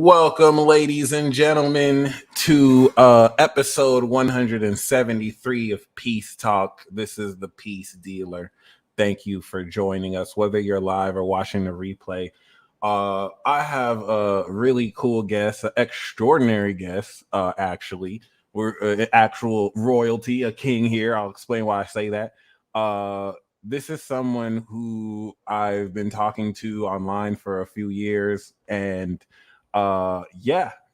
Welcome, ladies and gentlemen, to episode 173 of Peace Talk. This is the Peace Dealer. Thank you for joining us, whether you're live or watching the replay. I have a really cool guest, an extraordinary guest, actually. We're actual royalty, a king here. I'll explain why I say that. This is someone who I've been talking to online for a few years, and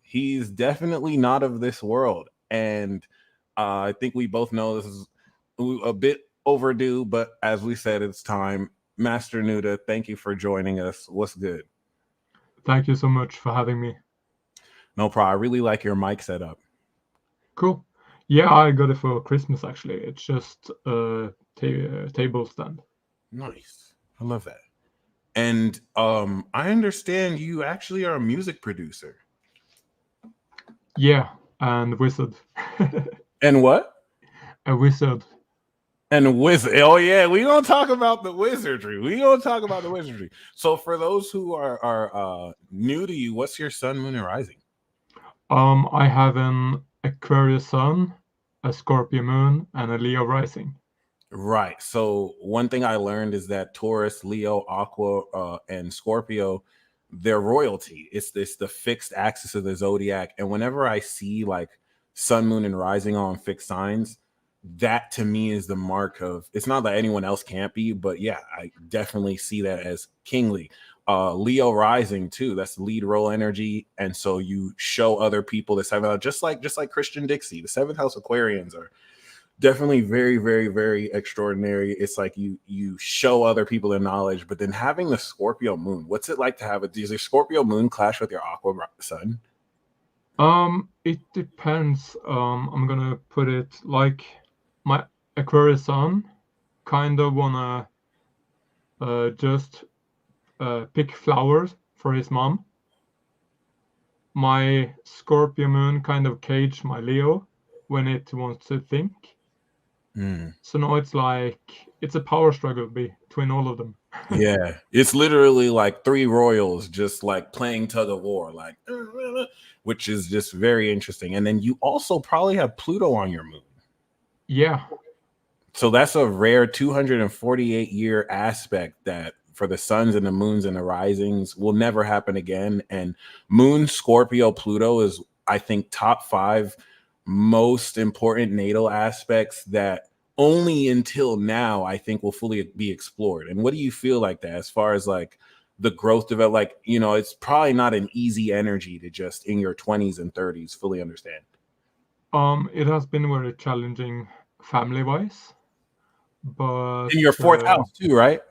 he's definitely not of this world, and I think we both know this is a bit overdue, but as we said, it's time. Master KnutA, thank you for joining us. What's good? Thank you so much for having me. No problem. I really like your mic setup. Cool. Yeah, I got it for Christmas, actually. It's just a table stand. Nice. I love that. And I understand you actually are a music producer. Yeah, and wizard. And what? A wizard. And wizard. Oh yeah, we gonna talk about the wizardry. So for those who are new to you, what's your sun, moon, and rising? I have an Aquarius sun, a Scorpio moon, and a Leo rising. Right. So one thing I learned is that Taurus, Leo, Aqua, and Scorpio, they're royalty. It's the fixed axis of the zodiac. And whenever I see like sun, moon, and rising on fixed signs, that to me is the mark of, it's not that anyone else can't be, but yeah, I definitely see that as kingly. Leo rising too, that's lead role energy. And so you show other people the seventh house, just like Christian Dixie, the seventh house Aquarians are definitely very, very, very extraordinary. It's like you show other people their knowledge, but then having the Scorpio moon, what's it like to have does your Scorpio moon clash with your Aqua sun? It depends. I'm gonna put it like my Aquarius sun kind of wanna just pick flowers for his mom. My Scorpio moon kind of cage my Leo when it wants to think. So now it's like it's a power struggle between all of them. Yeah, it's literally like three royals just like playing tug of war, like, which is just very interesting. And then you also probably have Pluto on your moon. Yeah. So that's a rare 248-year aspect that for the suns and the moons and the risings will never happen again. And Moon, Scorpio, Pluto is, I think, top 5 most important natal aspects that only until now I think will fully be explored. And what do you feel like that as far as like the growth of it? Like, you know, it's probably not an easy energy to just in your 20s and 30s fully understand. It has been very challenging family-wise, but In your 4th house too, right?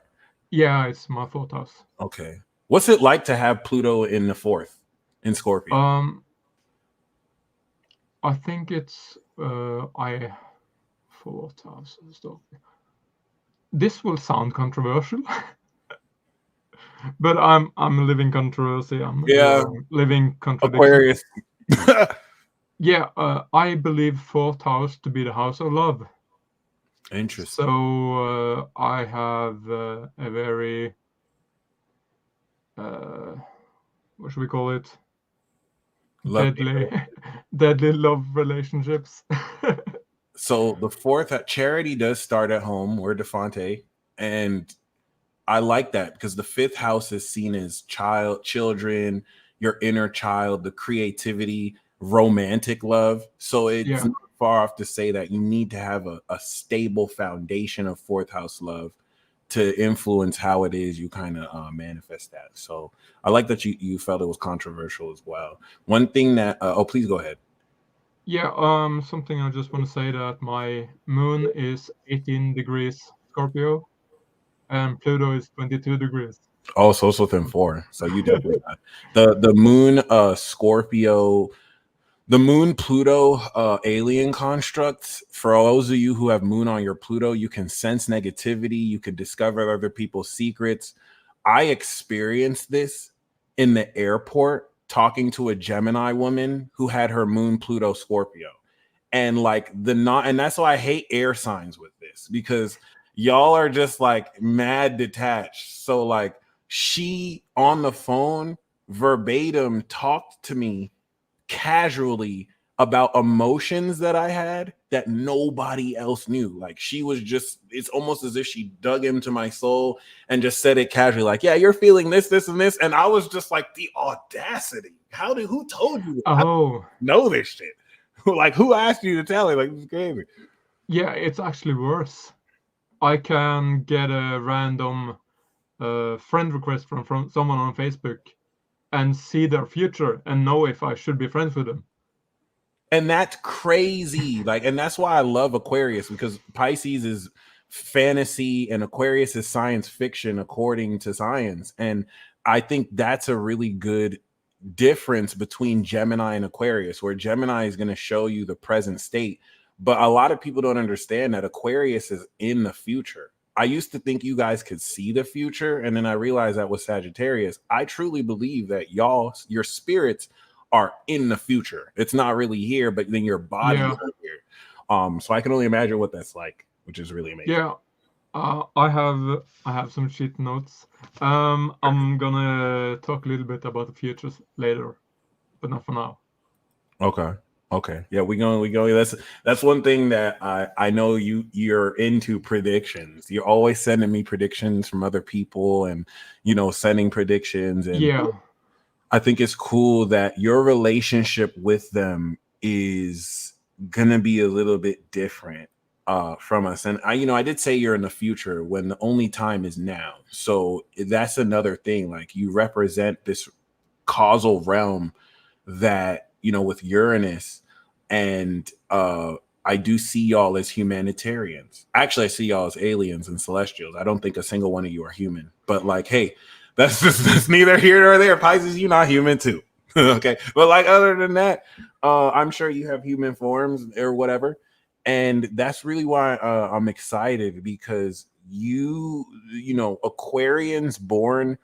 Yeah, it's my 4th house. Okay. What's it like to have Pluto in the 4th in Scorpio? I think it's 4th house. This will sound controversial, but I'm living controversy. I'm living contradiction. Aquarius. Yeah, I believe 4th house to be the house of love. Interesting. So I have a very what should we call it? Deadly love relationships. So the 4th charity does start at home. We're Defonte, and I like that because the 5th house is seen as children, your inner child, the creativity, romantic love. So it's not far off to say that you need to have a stable foundation of 4th house love to influence how it is you kind of manifest that. So I like that you felt it was controversial as well. One thing that please go ahead. Yeah, something I just want to say that my moon is 18 degrees Scorpio and Pluto is 22 degrees. Oh, so it's within 4. So you definitely got the moon Scorpio, the moon Pluto alien constructs. For those of you who have moon on your Pluto, you can sense negativity, you can discover other people's secrets. I experienced this in the airport talking to a Gemini woman who had her moon Pluto Scorpio. And like and that's why I hate air signs with this, because y'all are just like mad detached. So like she on the phone verbatim talked to me casually about emotions that I had that nobody else knew. Like she was just, it's almost as if she dug into my soul and just said it casually, like, yeah, you're feeling this, this, and this. And I was just like, the audacity. Who told you? I Oh, know this shit. Like, who asked you to tell it? Like, this is crazy. yeah, it's actually worse. I can get a random friend request from someone on Facebook and see their future and know if I should be friends with them. And that's crazy. Like, and that's why I love Aquarius, because Pisces is fantasy and Aquarius is science fiction according to science. And I think that's a really good difference between Gemini and Aquarius, where Gemini is going to show you the present state. But a lot of people don't understand that Aquarius is in the future. I used to think you guys could see the future, and then I realized that was Sagittarius. I truly believe that your spirits are in the future. It's not really here, but then your body is here. So I can only imagine what that's like, which is really amazing. Yeah, I have some shit notes. I'm gonna talk a little bit about the futures later, but not for now. Okay. Yeah, we going. That's one thing that I know you're into predictions. You're always sending me predictions from other people, and sending predictions. And Yeah, I think it's cool that your relationship with them is gonna be a little bit different from us. And I did say you're in the future when the only time is now. So that's another thing. Like, you represent this causal realm that, with Uranus, and I do see y'all as humanitarians. Actually, I see y'all as aliens and celestials. I don't think a single one of you are human. But like, hey, that's neither here nor there. Pisces, you're not human too. Okay. But like, other than that, I'm sure you have human forms or whatever. And that's really why I'm excited, because Aquarians born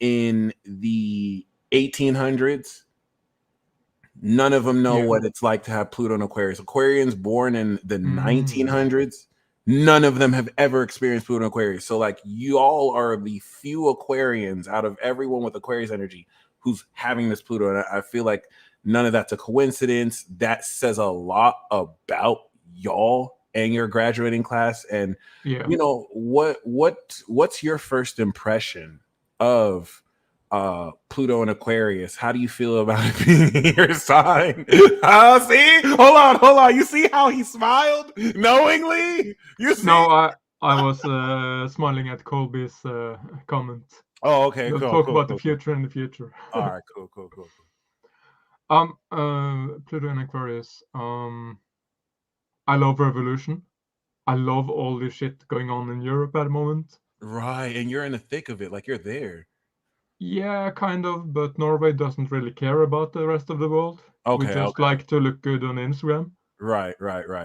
in the 1800s, none of them know what it's like to have Pluto and Aquarius. Aquarians born in the 1900s, none of them have ever experienced Pluto and Aquarius. So like, you all are the few Aquarians out of everyone with Aquarius energy who's having this Pluto. And I feel like none of that's a coincidence. That says a lot about y'all and your graduating class. And what's your first impression of Pluto and Aquarius? How do you feel about it being your sign? See, hold on. You see how he smiled knowingly? You see? No, I was smiling at Colby's comment. Oh, okay, We'll cool, talk cool, about cool, the future in the future. All right, cool. Pluto and Aquarius. I love revolution. I love all this shit going on in Europe at the moment. Right, and you're in the thick of it, like you're there. Yeah, kind of, but Norway doesn't really care about the rest of the world. We just like to look good on Instagram. Right.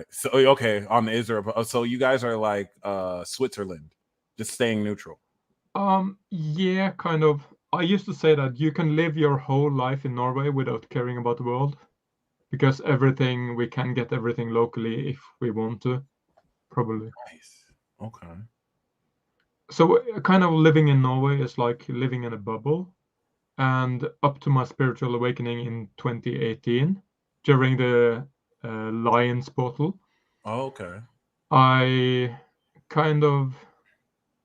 So okay, on the Israel. So you guys are like Switzerland, just staying neutral. Yeah, kind of. I used to say that you can live your whole life in Norway without caring about the world, because we can get everything locally if we want to, probably. Nice. Okay. So kind of living in Norway is like living in a bubble. And up to my spiritual awakening in 2018, during the Lions portal, Okay. I kind of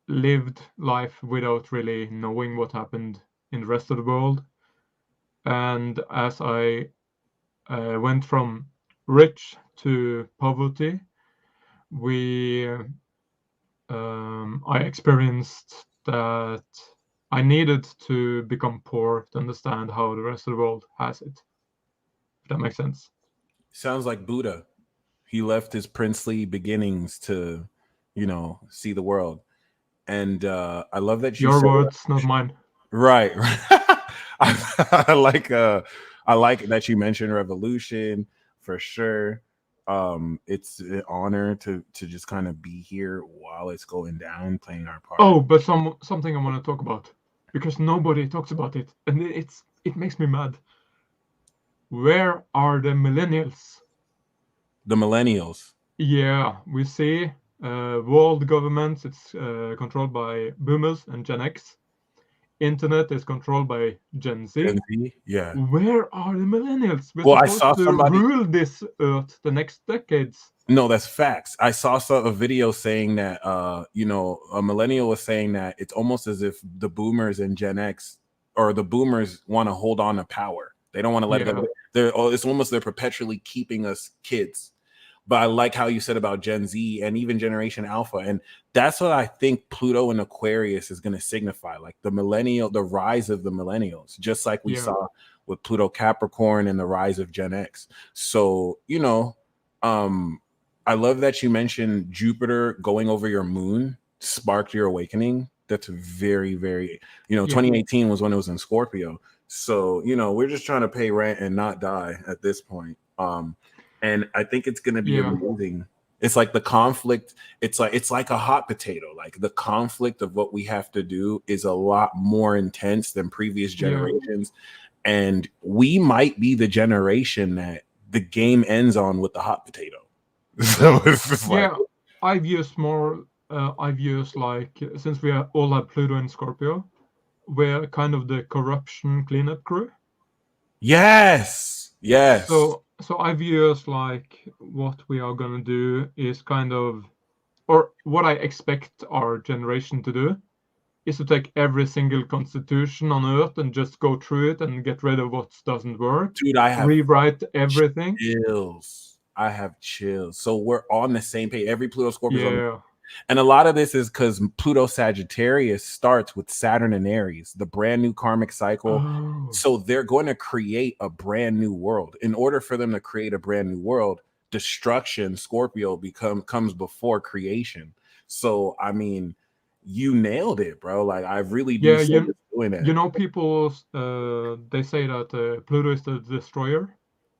lived life without really knowing what happened in the rest of the world. And as I went from rich to poverty, I experienced that I needed to become poor to understand how the rest of the world has it. If that makes sense. Sounds like Buddha. He left his princely beginnings to, see the world. And I love that you Your said words, not mine. right. I like that you mentioned revolution for sure. It's an honor to just kind of be here while it's going down, playing our part. Oh, but something I want to talk about, because nobody talks about it, and it makes me mad. Where are the millennials? The millennials. Yeah, we see world governments. It's controlled by boomers and Gen X. internet is controlled by Gen Z. Gen Z, yeah. Where are the millennials? We're Well, I supposed saw to somebody. rule this earth the next decades. No, that's facts. I saw a video saying that a millennial was saying that it's almost as if the boomers and Gen X or the boomers want to hold on to power. They don't want to let it Yeah. go. It's almost they're perpetually keeping us kids. But I like how you said about Gen Z and even Generation Alpha. And that's what I think Pluto and Aquarius is going to signify, like the rise of the millennials, just like we Yeah. saw with Pluto Capricorn and the rise of Gen X. So, I love that you mentioned Jupiter going over your moon sparked your awakening. That's very, very, Yeah. 2018 was when it was in Scorpio. So, we're just trying to pay rent and not die at this point. And I think it's going to be Yeah. amazing. It's like the conflict. It's like a hot potato. Like the conflict of what we have to do is a lot more intense than previous Yeah. generations. And we might be the generation that the game ends on with the hot potato. So it's just like, Yeah. I've used like, since we all have Pluto and Scorpio, we're kind of the corruption cleanup crew. yes. So I've used like what we are gonna do is kind of, or what I expect our generation to do is to take every single constitution on Earth and just go through it and get rid of what doesn't work. Dude, I have rewrite everything. chills. I have chills. So we're on the same page. Every Pluto Scorpio. Yeah. And a lot of this is because Pluto Sagittarius starts with Saturn and Aries, the brand new karmic cycle. Oh. So they're going to create a brand new world. In order for them to create a brand new world, destruction, Scorpio comes before creation. So I mean, you nailed it, bro. Like I really do doing that. People they say that Pluto is the destroyer.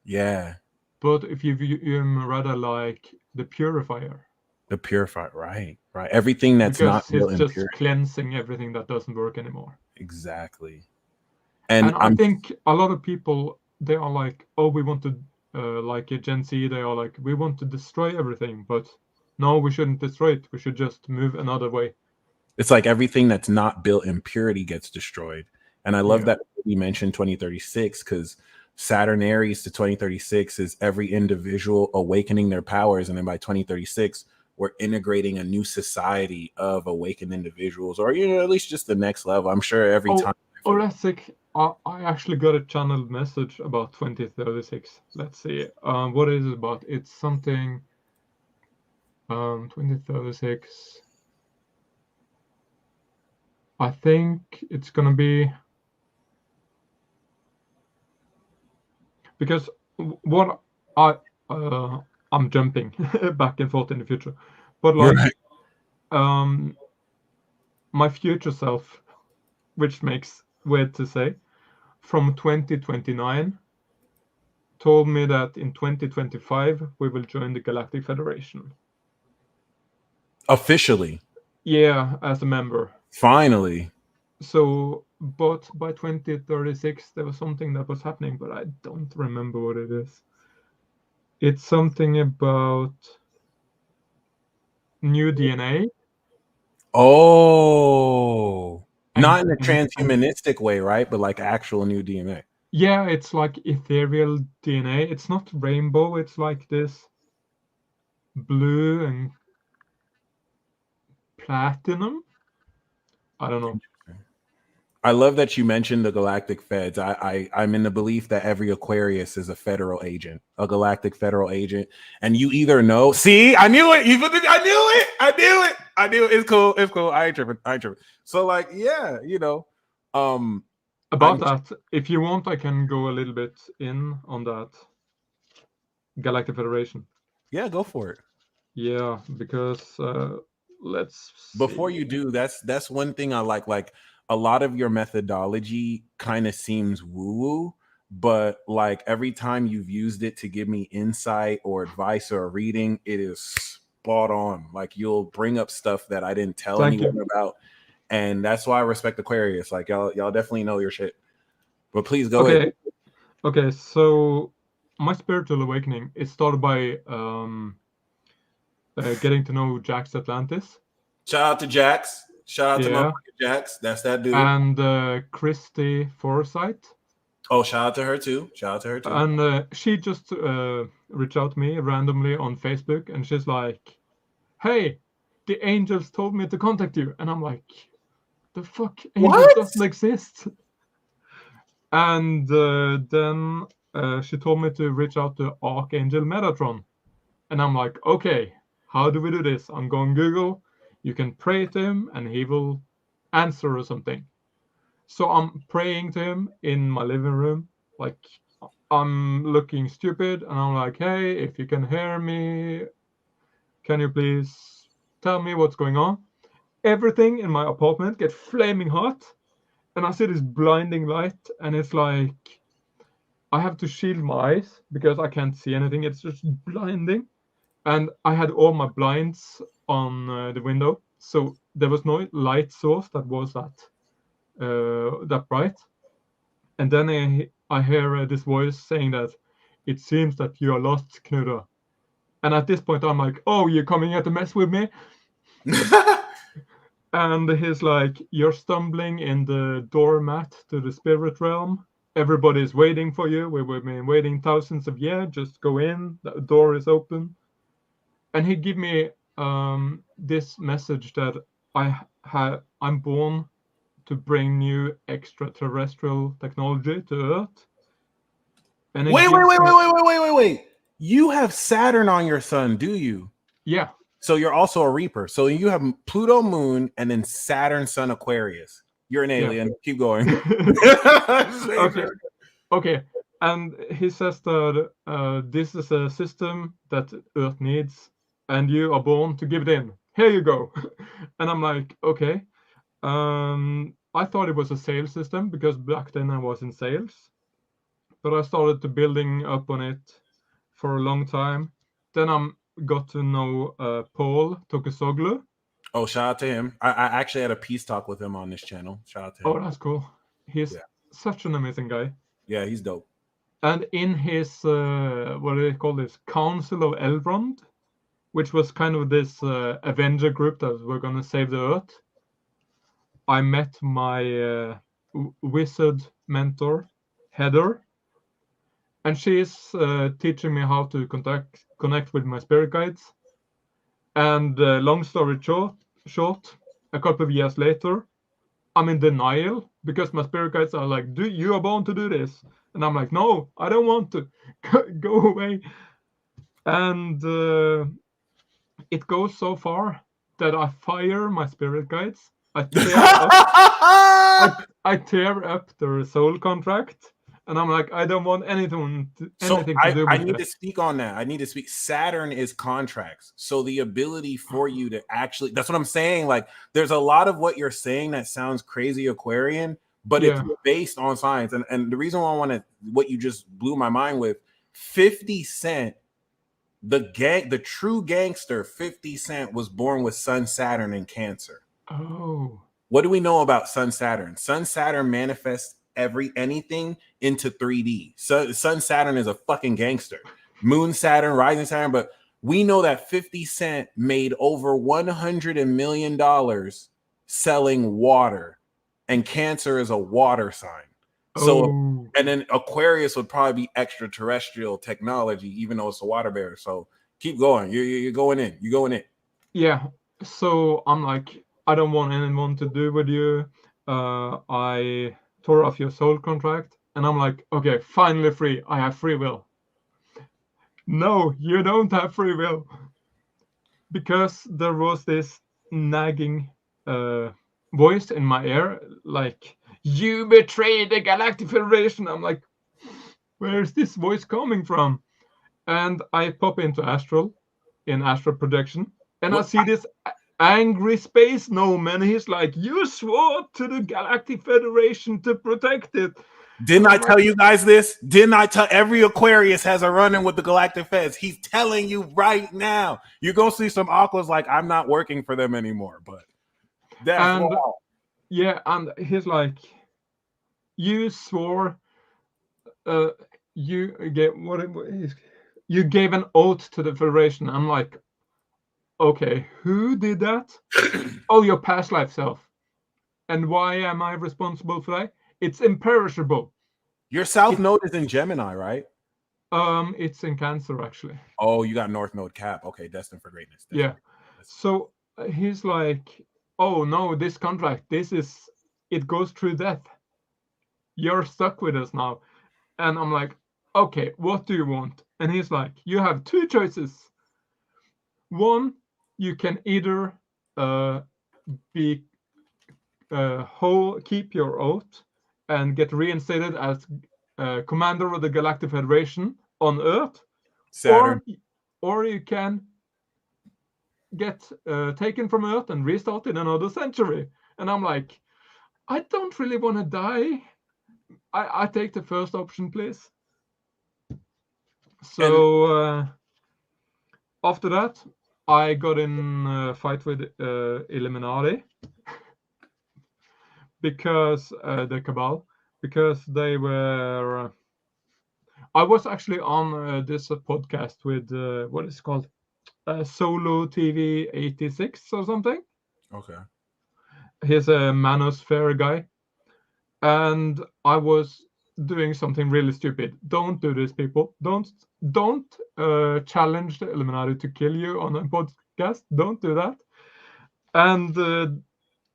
Yeah. But if you view him rather like the purifier. The purifier, right. Everything that's because not built he's in just purity. cleansing everything that doesn't work anymore. Exactly. And I think a lot of people, they are like, oh, we want to, like a Gen Z, they are like, we want to destroy everything, but no, we shouldn't destroy it. We should just move another way. It's like everything that's not built in purity gets destroyed. And I love that we mentioned 2036 because Saturn Aries to 2036 is every individual awakening their powers. And then by 2036, we're integrating a new society of awakened individuals, or at least just the next level. I'm sure every time. Oh, that's sick. I actually got a channeled message about 2036. Let's see. What is it about? It's something 2036. I think it's gonna be, because what I'm jumping back and forth in the future, but like my future self, which makes weird to say, from 2029 told me that in 2025 we will join the Galactic Federation. Officially. Yeah, as a member. Finally. So, but by 2036 there was something that was happening, but I don't remember what it is. It's something about new DNA. Oh, not in a transhumanistic way, right? But like actual new DNA. Yeah, it's like ethereal DNA. It's not rainbow. It's like this blue and platinum. I don't know. I love that you mentioned the Galactic Feds. I'm in the belief that every Aquarius is a federal agent, a galactic federal agent, and you either know. See, I knew it. I knew it. It's cool. I ain't tripping. So like, yeah, About that, if you want, I can go a little bit in on that Galactic Federation. Yeah, go for it. Yeah, because let's see. Before you do, that's one thing I like. Like a lot of your methodology kind of seems woo-woo, but like every time you've used it to give me insight or advice or a reading, it is spot on. Like you'll bring up stuff that I didn't tell anyone about, and that's why I respect Aquarius. Like y'all definitely know your shit. But please go ahead. Okay, so my spiritual awakening, it started by getting to know Jax Atlantis. Shout out to Jax. Shout out to Yeah. motherfucker Jax. That's that dude. And Christy Forsyth. Oh, shout out to her too. Shout out to her too. And she just reached out to me randomly on Facebook, and she's like, "Hey, the angels told me to contact you," and I'm like, "The fuck, angels What? doesn't exist." And then she told me to reach out to Archangel Metatron, and I'm like, "Okay, how do we do this?" I'm going Google. You can pray to him, and he will answer or something. So I'm praying to him in my living room, like I'm looking stupid, and I'm like, "Hey, if you can hear me, can you please tell me what's going on?" Everything in my apartment gets flaming hot, and I see this blinding light, and it's like I have to shield my eyes because I can't see anything. It's just blinding, and I had all my blinds on the window, so there was no light source that was that bright. And then I hear this voice saying that it seems that you are lost, KnutA. And at this point, I'm like, "Oh, you're coming here to mess with me?" And he's like, "You're stumbling in the doormat to the spirit realm. Everybody's waiting for you. We've been waiting thousands of years. Just go in. The door is open." And he give me this message that I'm born to bring new extraterrestrial technology to Earth. And it gives me, Wait. You have Saturn on your sun, do you? yeah, So you're also a Reaper. So you have Pluto moon and then Saturn sun Aquarius. You're an yeah. alien. Keep going. Okay. And he says that this is a system that Earth needs, and you are born to give it in. Here you go. And I'm like, okay. I thought it was a sales system because back then I was in sales, but I started to building up on it for a long time. Then I got to know Paul Tokesoglu. Oh, shout out to him. I actually had a peace talk with him on this channel. Shout out to him. Oh, that's cool. He's such an amazing guy. Yeah, he's dope. And in his what do they call this, Council of Elrond, which was kind of this Avenger group that were gonna save the Earth, I met my wizard mentor, Heather, and she's teaching me how to connect with my spirit guides. And long story short, a couple of years later, I'm in denial because my spirit guides are like, you are born to do this," and I'm like, "No, I don't want to. Go away." And it goes so far that I fire my spirit guides. I tear up their soul contract, and I'm like, "I don't want anything to So do I with need to this." speak on that. I need to speak. Saturn is contracts. So the ability for you to actually, that's what I'm saying. Like there's a lot of what you're saying that sounds crazy Aquarian, but it's Yeah. based on science. And the reason why I want to, what you just blew my mind with, 50 Cent, the true gangster, 50 Cent was born with Sun Saturn in Cancer. Oh. What do we know about Sun Saturn? Sun Saturn manifests anything into 3D. Sun Saturn is a fucking gangster. Moon Saturn, rising Saturn, but we know that 50 Cent made over $100 million selling water, and Cancer is a water sign. So, and then Aquarius would probably be extraterrestrial technology, even though it's a water bearer. So keep going. You're going in. You're going in. Yeah. So I'm like, "I don't want anyone to do with you. I tore off your soul contract," and I'm like, "Okay, finally free. I have free will." No, you don't have free will, because there was this nagging voice in my ear, like, "You betrayed the Galactic Federation." I'm like, "Where's this voice coming from?" And I pop into astral projection, and I see this angry space gnome, and he's like, "You swore to the Galactic Federation to protect it." Didn't I tell you guys this? Didn't I tell every Aquarius has a run-in with the Galactic Feds? He's telling you right now. You're gonna see some Aquas like, I'm not working for them anymore, but that's wild. Yeah, and he's like, "You swore you gave you gave an oath to the Federation." I'm like, okay, who did that? Oh, your past life self. And why am I responsible for that? It's imperishable. Your South It's Node is in Gemini, right? it's in Cancer actually. Oh, you got North Node Cap. Okay, destined for greatness. Yeah. Destined. So he's like, "Oh no, this contract, it goes through death. You're stuck with us now." And I'm like, "Okay, what do you want?" And he's like, "You have two choices. One, you can either uh, be keep your oath and get reinstated as commander of the Galactic Federation on Earth, Saturn. or you can get taken from Earth and restart in another century." And I'm like, I don't really want to die. I take the first option, please. And So after that, I got in a fight with Illuminati because the Cabal, because they were. I was actually on this podcast with what is it called, Solo TV 86 or something. okay. He's a manosphere guy, and I was doing something really stupid. Don't do this, people. Don't challenge the Illuminati to kill you on a podcast. Don't do that. And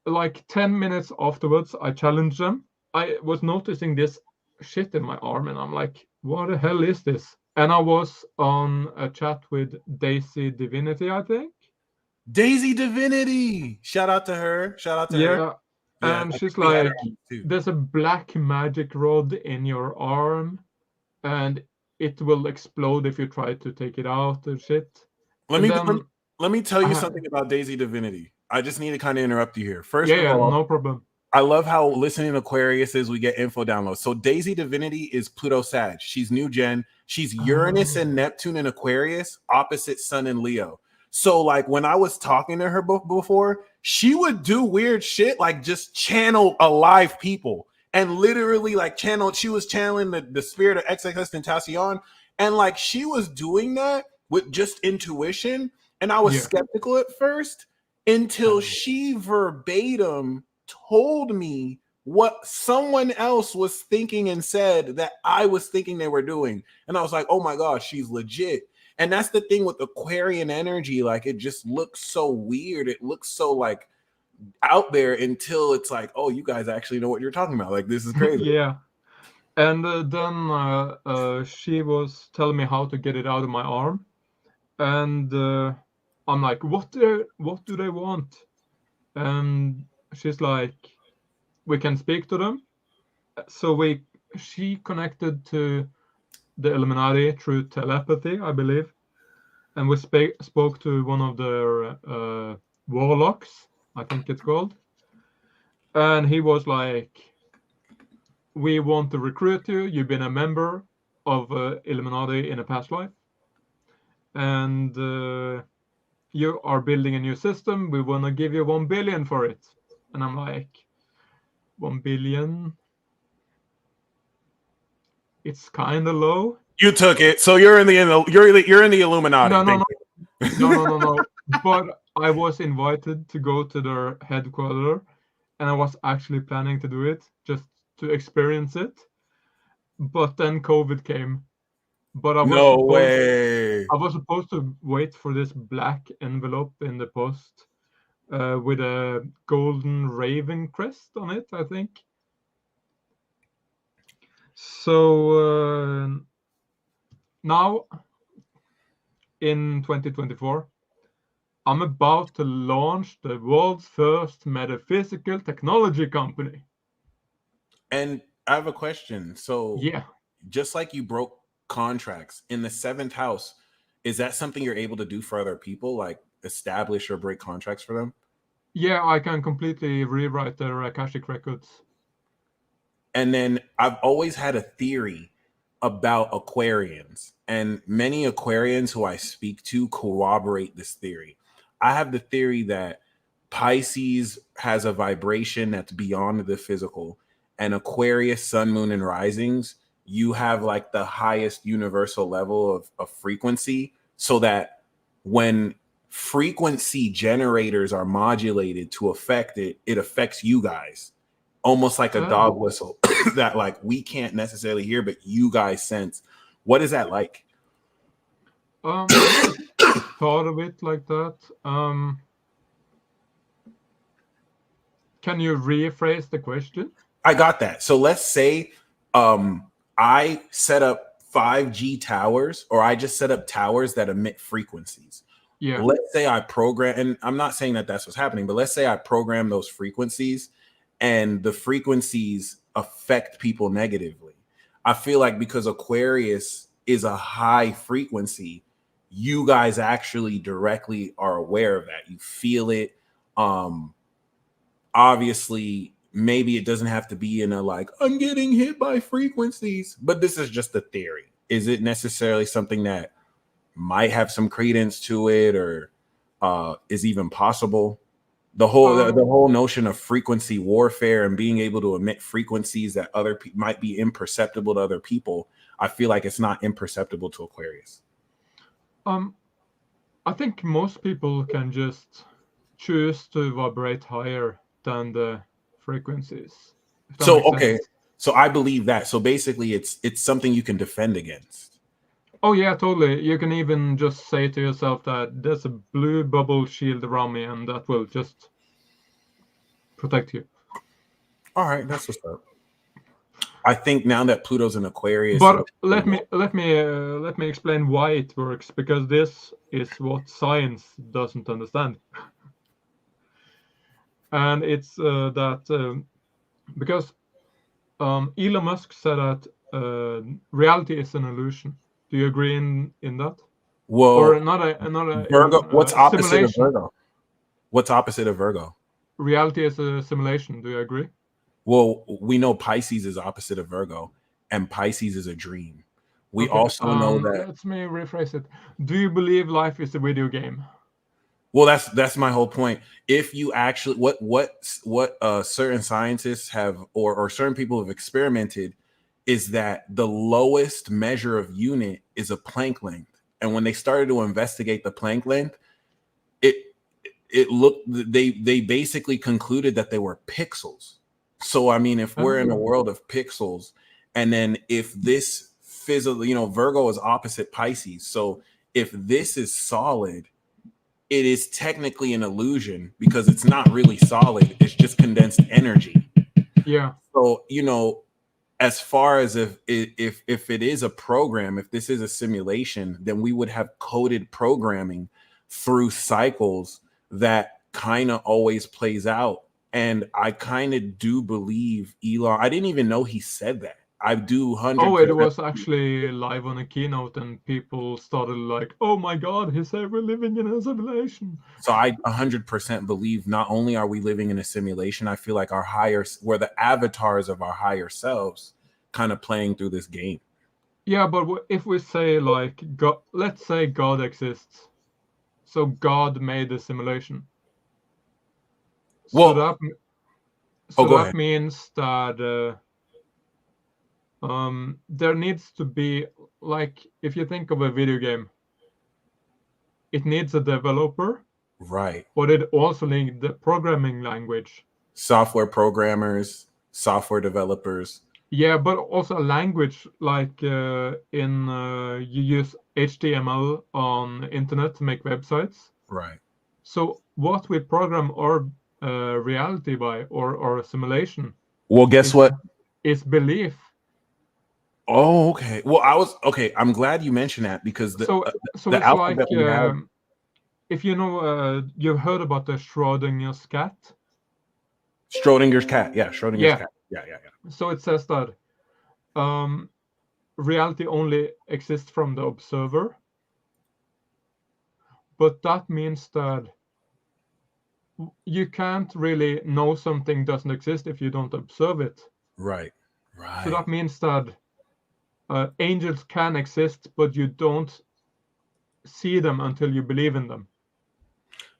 like 10 minutes afterwards, I challenged them. I was noticing this shit in my arm, and I'm like, what the hell is this? And I was on a chat with Daisy Divinity, I think. Daisy Divinity. Shout out to her. Shout out to her. Yeah. Yeah, And I think she's we had her like, on too. there's a black magic rod in your arm, and it will explode if you try to take it out and shit. Let And me then, let me tell you uh, something about Daisy Divinity. I just need to kind of interrupt you here. First yeah, of yeah, all, no problem. I love how listening to Aquarius is we get info downloads. So Daisy Divinity is Pluto Sag. She's new gen. She's Uranus and Neptune in Aquarius, opposite Sun and Leo. So like when I was talking to her before, she would do weird shit like just channel alive people and literally like channel. She was channeling the spirit of XXX Tentacion, and like she was doing that with just intuition. And I was Yeah. skeptical at first until she verbatim told me what someone else was thinking and said that I was thinking they were doing. And I was like, oh my gosh, she's legit. And that's the thing with Aquarian energy. Like it just looks so weird. It looks so like out there until it's like, oh, you guys actually know what you're talking about. Like this is crazy. Yeah. And then she was telling me how to get it out of my arm. And I'm like, what do they want? And she's like, we can speak to them. So she connected to the Illuminati through telepathy, I believe, and we spoke to one of their warlocks, I think it's called, and he was like, "We want to recruit you. You've been a member of Illuminati in a past life, and you are building a new system. We want to give you 1 billion for it." And I'm like, 1 billion? It's kind of low. You took it. So you're in the you're in the Illuminati. No, no, Thank no, you. no. But I was invited to go to their headquarters, and I was actually planning to do it just to experience it. But then COVID came. But No way. I was supposed to wait for this black envelope in the post with a golden raven crest on it, I think. So now in 2024, I'm about to launch the world's first metaphysical technology company. And I have a question. So Yeah. just like you broke contracts in the seventh house, is that something you're able to do for other people, like establish or break contracts for them? Yeah, I can completely rewrite their Akashic records. And then I've always had a theory about Aquarians, and many Aquarians who I speak to corroborate this theory. I have the theory that Pisces has a vibration that's beyond the physical, and Aquarius, sun, moon, and risings, you have like the highest universal level of frequency, so that when frequency generators are modulated to affect it. It affects you guys almost like a dog whistle that like we can't necessarily hear, but you guys sense. What is that like? I never thought of it like that. Can you rephrase the question? I got that. So let's say I set up 5G towers, or I just set up towers that emit frequencies. Yeah. Let's say I program, and I'm not saying that that's what's happening, but let's say I program those frequencies and the frequencies affect people negatively. I feel like because Aquarius is a high frequency, you guys actually directly are aware of that. You feel it. Obviously, maybe it doesn't have to be in a like, I'm getting hit by frequencies, but this is just a theory. Is it necessarily something that might have some credence to it, or is even possible? The whole notion of frequency warfare and being able to emit frequencies that other might be imperceptible to other people, I feel like it's not imperceptible to Aquarius. I think most people can just choose to vibrate higher than the frequencies. So okay, so I believe that. So basically, it's something you can defend against. Oh yeah, totally. You can even just say to yourself that there's a blue bubble shield around me, and that will just protect you. All right, that's what's up. I think now that Pluto's in Aquarius, but let me explain why it works, because this is what science doesn't understand. And it's that because Elon Musk said that reality is an illusion. Do you agree in that? Well, or not a Virgo. What's opposite simulation. of Virgo? What's opposite of Virgo? Reality is a simulation. Do you agree? Well, we know Pisces is opposite of Virgo, and Pisces is a dream. We Okay, also know that. Let me rephrase it. Do you believe life is a video game? Well, that's my whole point. If you actually, what certain scientists have, or certain people have experimented, is that the lowest measure of unit is a Planck length, and when they started to investigate the Planck length, it looked, they basically concluded that they were pixels. So I mean, if we're in a world of pixels, and then if this physical, Virgo is opposite Pisces, so if this is solid, it is technically an illusion because it's not really solid. It's just condensed energy. Yeah. So, as far as if it is a program, if this is a simulation, then we would have coded programming through cycles that kind of always plays out. And I kind of do believe Elon. I didn't even know he said that. I do 100%. Oh, it was actually live on a keynote, and people started like, "Oh my God, he said we're living in a simulation." So I 100% believe not only are we living in a simulation, I feel like we're the avatars of our higher selves, kind of playing through this game. Yeah, but if we say like God, let's say God exists, so God made the simulation. So Well, that means that there needs to be, like, if you think of a video game, it needs a developer, right? But it also needs the programming language. Software programmers, software developers. Yeah, but also a language, like you use HTML on internet to make websites. Right. So what we program our reality by, or simulation. Well, guess what? Is belief. Oh, okay. Well, I'm glad you mentioned that, because so the it's alphabet like we have. If you've heard about the Schrodinger's cat. Schrodinger's cat. Yeah, Schrodinger's cat. Yeah. So it says that reality only exists from the observer. But that means that you can't really know something doesn't exist if you don't observe it. Right. So that means that angels can exist, but you don't see them until you believe in them.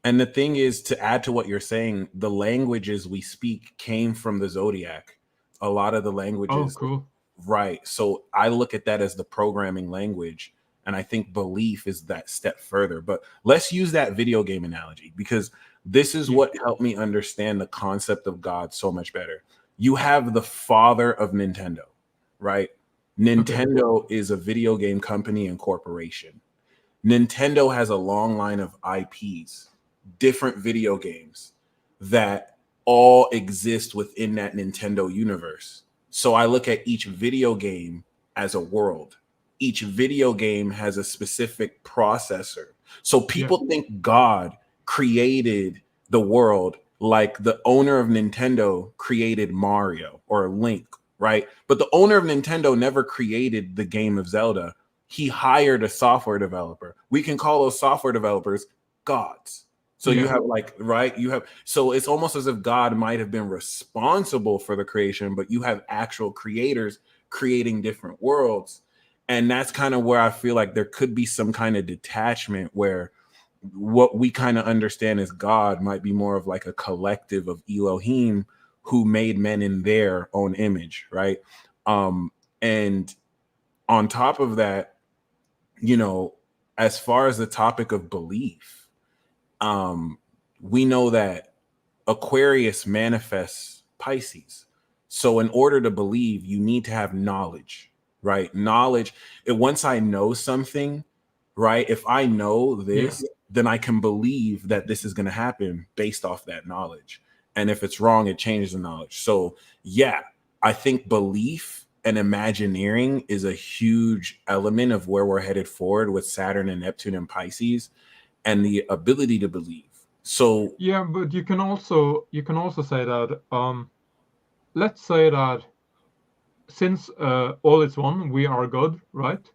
And the thing is, to add to what you're saying, the languages we speak came from the zodiac. A lot of the languages. Oh, cool. Right. So I look at that as the programming language. And I think belief is that step further. But let's use that video game analogy, because this is what helped me understand the concept of God so much better. You have the father of Nintendo, right? Nintendo is a video game company and corporation. Nintendo has a long line of IPs, different video games that all exist within that Nintendo universe. So I look at each video game as a world. Each video game has a specific processor. So people think God created the world like the owner of Nintendo created Mario or Link, right? But the owner of Nintendo never created the game of Zelda. He hired a software developer. We can call those software developers gods. So you have like, right? You have, so it's almost as if God might have been responsible for the creation, but you have actual creators creating different worlds. And that's kind of where I feel like there could be some kind of detachment where what we kind of understand as God might be more of like a collective of Elohim who made men in their own image, right? And on top of that, you know, as far as the topic of belief, we know that Aquarius manifests Pisces. So in order to believe, you need to have knowledge, right? Knowledge. Once I know something, right? If I know this, then I can believe that this is going to happen based off that knowledge. And if it's wrong, it changes the knowledge. So yeah, I think belief and imagineering is a huge element of where we're headed forward with Saturn and Neptune and Pisces, and the ability to believe. So yeah, but you can also say that let's say that since all is one, we are God, right?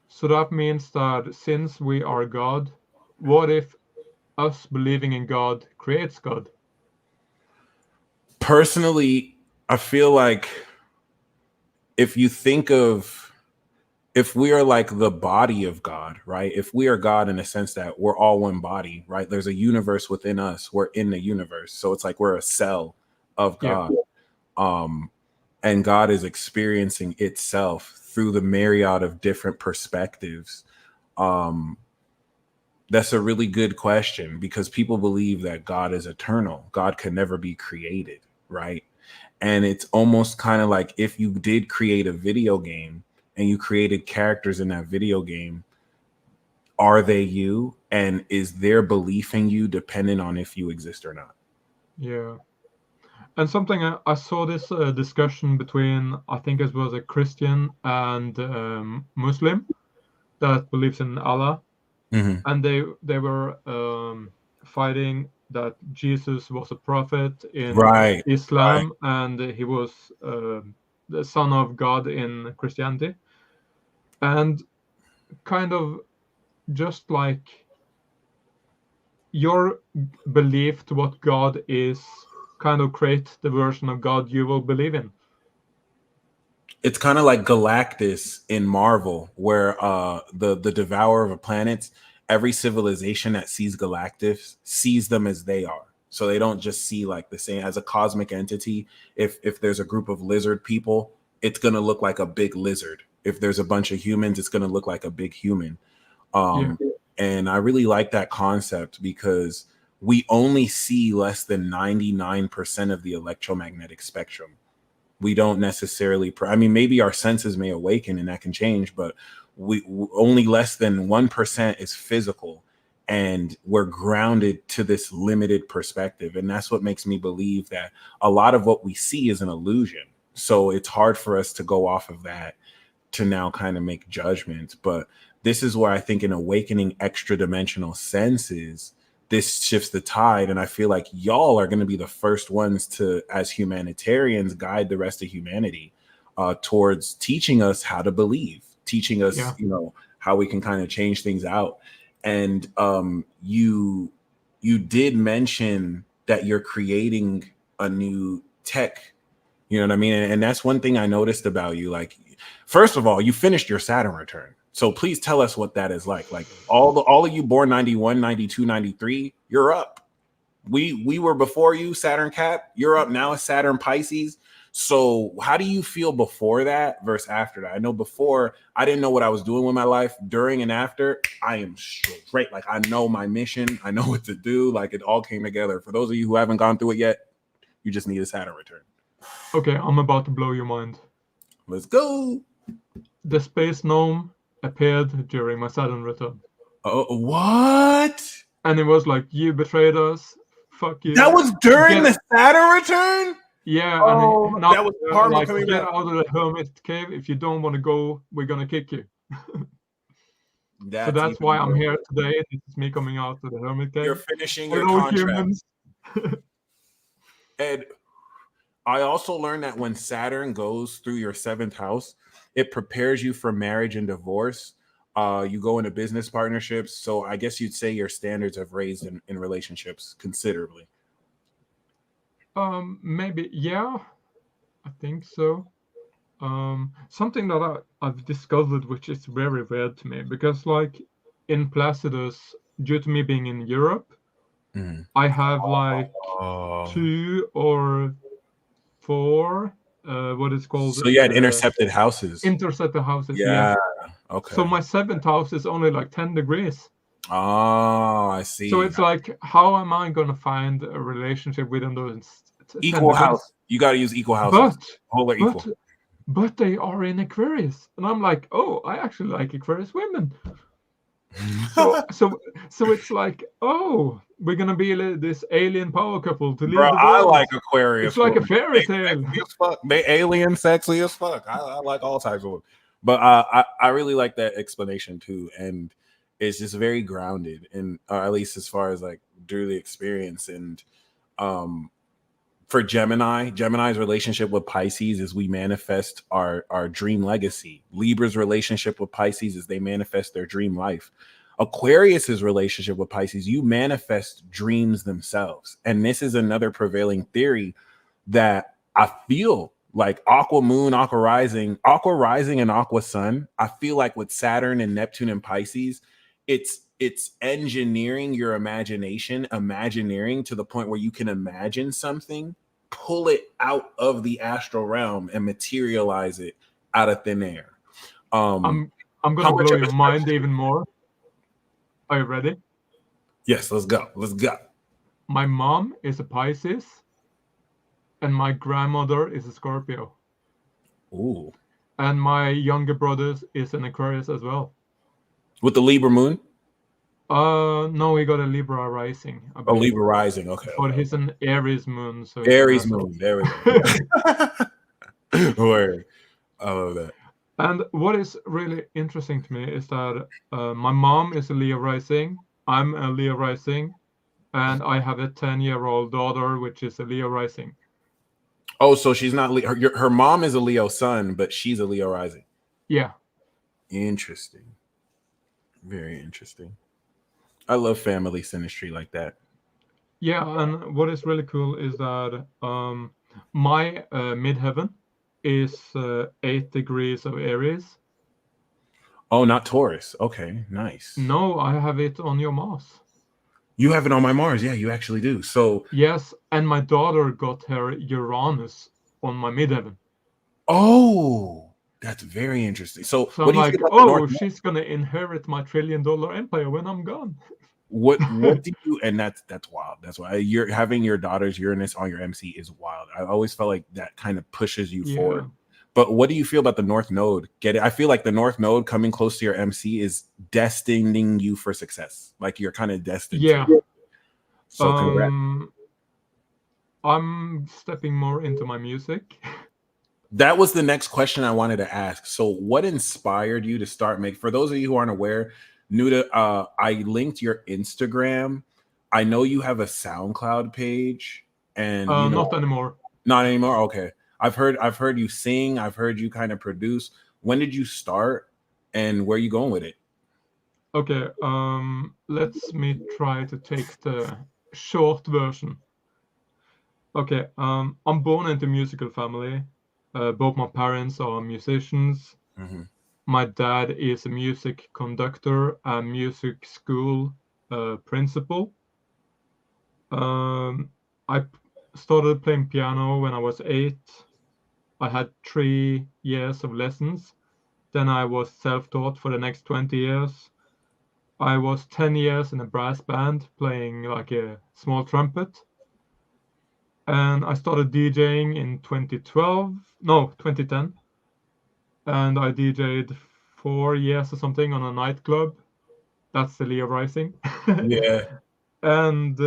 So that means that since we are God, what if us believing in God creates God? personally, I feel like if you think of, if we are like the body of God, right? If we are God in the sense that we're all one body, right? There's a universe within us. We're in the universe. So it's like we're a cell of God. And God is experiencing itself through the myriad of different perspectives. That's a really good question, because people believe that God is eternal. God can never be created, right? And it's almost kind of like if you did create a video game and you created characters in that video game, are they you? And is their belief in you dependent on if you exist or not? Yeah. And something I saw this discussion between, I think it was a Christian and Muslim that believes in Allah, and they were fighting that Jesus was a prophet in Right. Islam, and he was the son of God in Christianity, and kind of just like your belief to what God is kind of create the version of God you will believe in. It's kind of like Galactus in Marvel, where the devourer of planets, every civilization that sees Galactus sees them as they are. So they don't just see like the same as a cosmic entity. If there's a group of lizard people, it's gonna look like a big lizard. If there's a bunch of humans, it's gonna look like a big human. And I really like that concept, because we only see less than 99% of the electromagnetic spectrum. We don't necessarily, I mean, maybe our senses may awaken and that can change, but we only less than 1% is physical, and we're grounded to this limited perspective. And that's what makes me believe that a lot of what we see is an illusion. So it's hard for us to go off of that to now kind of make judgments. But this is where I think in awakening extra dimensional senses, this shifts the tide. And I feel like y'all are going to be the first ones to, as humanitarians, guide the rest of humanity towards teaching us how to believe, teaching us, you know, how we can kind of change things out. And you did mention that you're creating a new tech, you know what I mean? And that's one thing I noticed about you. Like, first of all, you finished your Saturn return. So please tell us what that is like. Like all of you born 91, 92, 93, you're up. We were before you, Saturn Cap. You're up now, Saturn Pisces. So how do you feel before that versus after that? I know before I didn't know what I was doing with my life. During and after, I am straight. Like I know my mission. I know what to do. Like it all came together. For those of you who haven't gone through it yet, you just need a Saturn return. Okay, I'm about to blow your mind. Let's go. The space gnome appeared during my Saturn return. What? And it was like, you betrayed us. Fuck you. That was during Get- the Saturn return? Yeah, Oh, and now that was karma like, coming get back. out of the hermit cave. If you don't want to go, we're gonna kick you. So that's even why I'm more. here today. This is me coming out of the hermit cave. You're finishing your Hello, contract. humans. And I also learned that when Saturn goes through your 7th house, it prepares you for marriage and divorce. You go into business partnerships. So I guess you'd say your standards have raised in relationships considerably. Maybe, yeah, I think so. Something that I've discovered, which is very weird to me, because like in Placidus, due to me being in Europe, I have like 2 or 4 what is called So you had intercepted houses. intercepted houses. Yeah. Okay. So my 7th house is only like 10 degrees. Oh, I see. So it's like, how am I gonna find a relationship within those 10 equal degrees? house. You got to use equal houses. But they are in Aquarius, and I'm like, oh, I actually like Aquarius women. So it's like, oh, we're gonna be this alien power couple to lead the world. I like Aquarius. It's like a fairy tale. They alien sexy as fuck. I like all types of them. But I really like that explanation too, and it's just very grounded, and at least as far as like through the experience. And for Gemini's relationship with Pisces is we manifest our dream legacy. Libra's relationship with Pisces is they manifest their dream life. Aquarius's relationship with Pisces, you manifest dreams themselves. And this is another prevailing theory that I feel like Aqua Moon, Aqua Rising, and Aqua Sun. I feel like with Saturn and Neptune and Pisces, it's engineering your imagineering to the point where you can imagine something, pull it out of the astral realm, and materialize it out of thin air. I'm gonna blow your mind even more. Are you ready? Yes, let's go. Let's go. My mom is a Pisces, and my grandmother is a Scorpio. Ooh. And my younger brother is an Aquarius as well. With the Libra moon? No, he got a Libra rising. A Libra rising, okay. But he's an Aries moon. So Aries moon, there we go. Word. I love that. And what is really interesting to me is that my mom is a Leo rising, I'm a Leo rising, and I have a 10-year-old daughter, which is a Leo rising. Oh, so she's not her mom is a Leo sun, but she's a Leo rising. Yeah. Interesting. Very interesting. I love family synastry like that. Yeah, and what is really cool is that my midheaven is 8 degrees of Aries. Oh, not Taurus. Okay, nice. No, I have it on your Mars. You have it on my Mars. Yeah, you actually do. So yes, and my daughter got her Uranus on my midheaven. Oh, that's very interesting. So I'm like, oh, she's gonna inherit my $1 trillion empire when I'm gone. What do you? And that's wild. That's why you're having your daughter's Uranus on your MC is wild. I always felt like that kind of pushes you forward. But what do you feel about the North Node? I feel like the North Node coming close to your MC is destining you for success. Like you're kind of destined. Yeah. To. So congrats. I'm stepping more into my music. That was the next question I wanted to ask. So what inspired you to start making, for those of you who aren't aware, KnutA, I linked your Instagram. I know you have a SoundCloud page, and not anymore. Not anymore. Okay, I've heard you sing. I've heard you kind of produce. When did you start, and where are you going with it? Okay, let's me try to take the short version. Okay, I'm born into a musical family. Both my parents are musicians. Mm-hmm. My dad is a music conductor and music school principal. I started playing piano when I was 8. I had 3 years of lessons. Then I was self-taught for the next 20 years. I was 10 years in a brass band playing like a small trumpet. And I started DJing in 2010. And I DJed 4 years or something on a nightclub. That's the Leo Rising. Yeah. And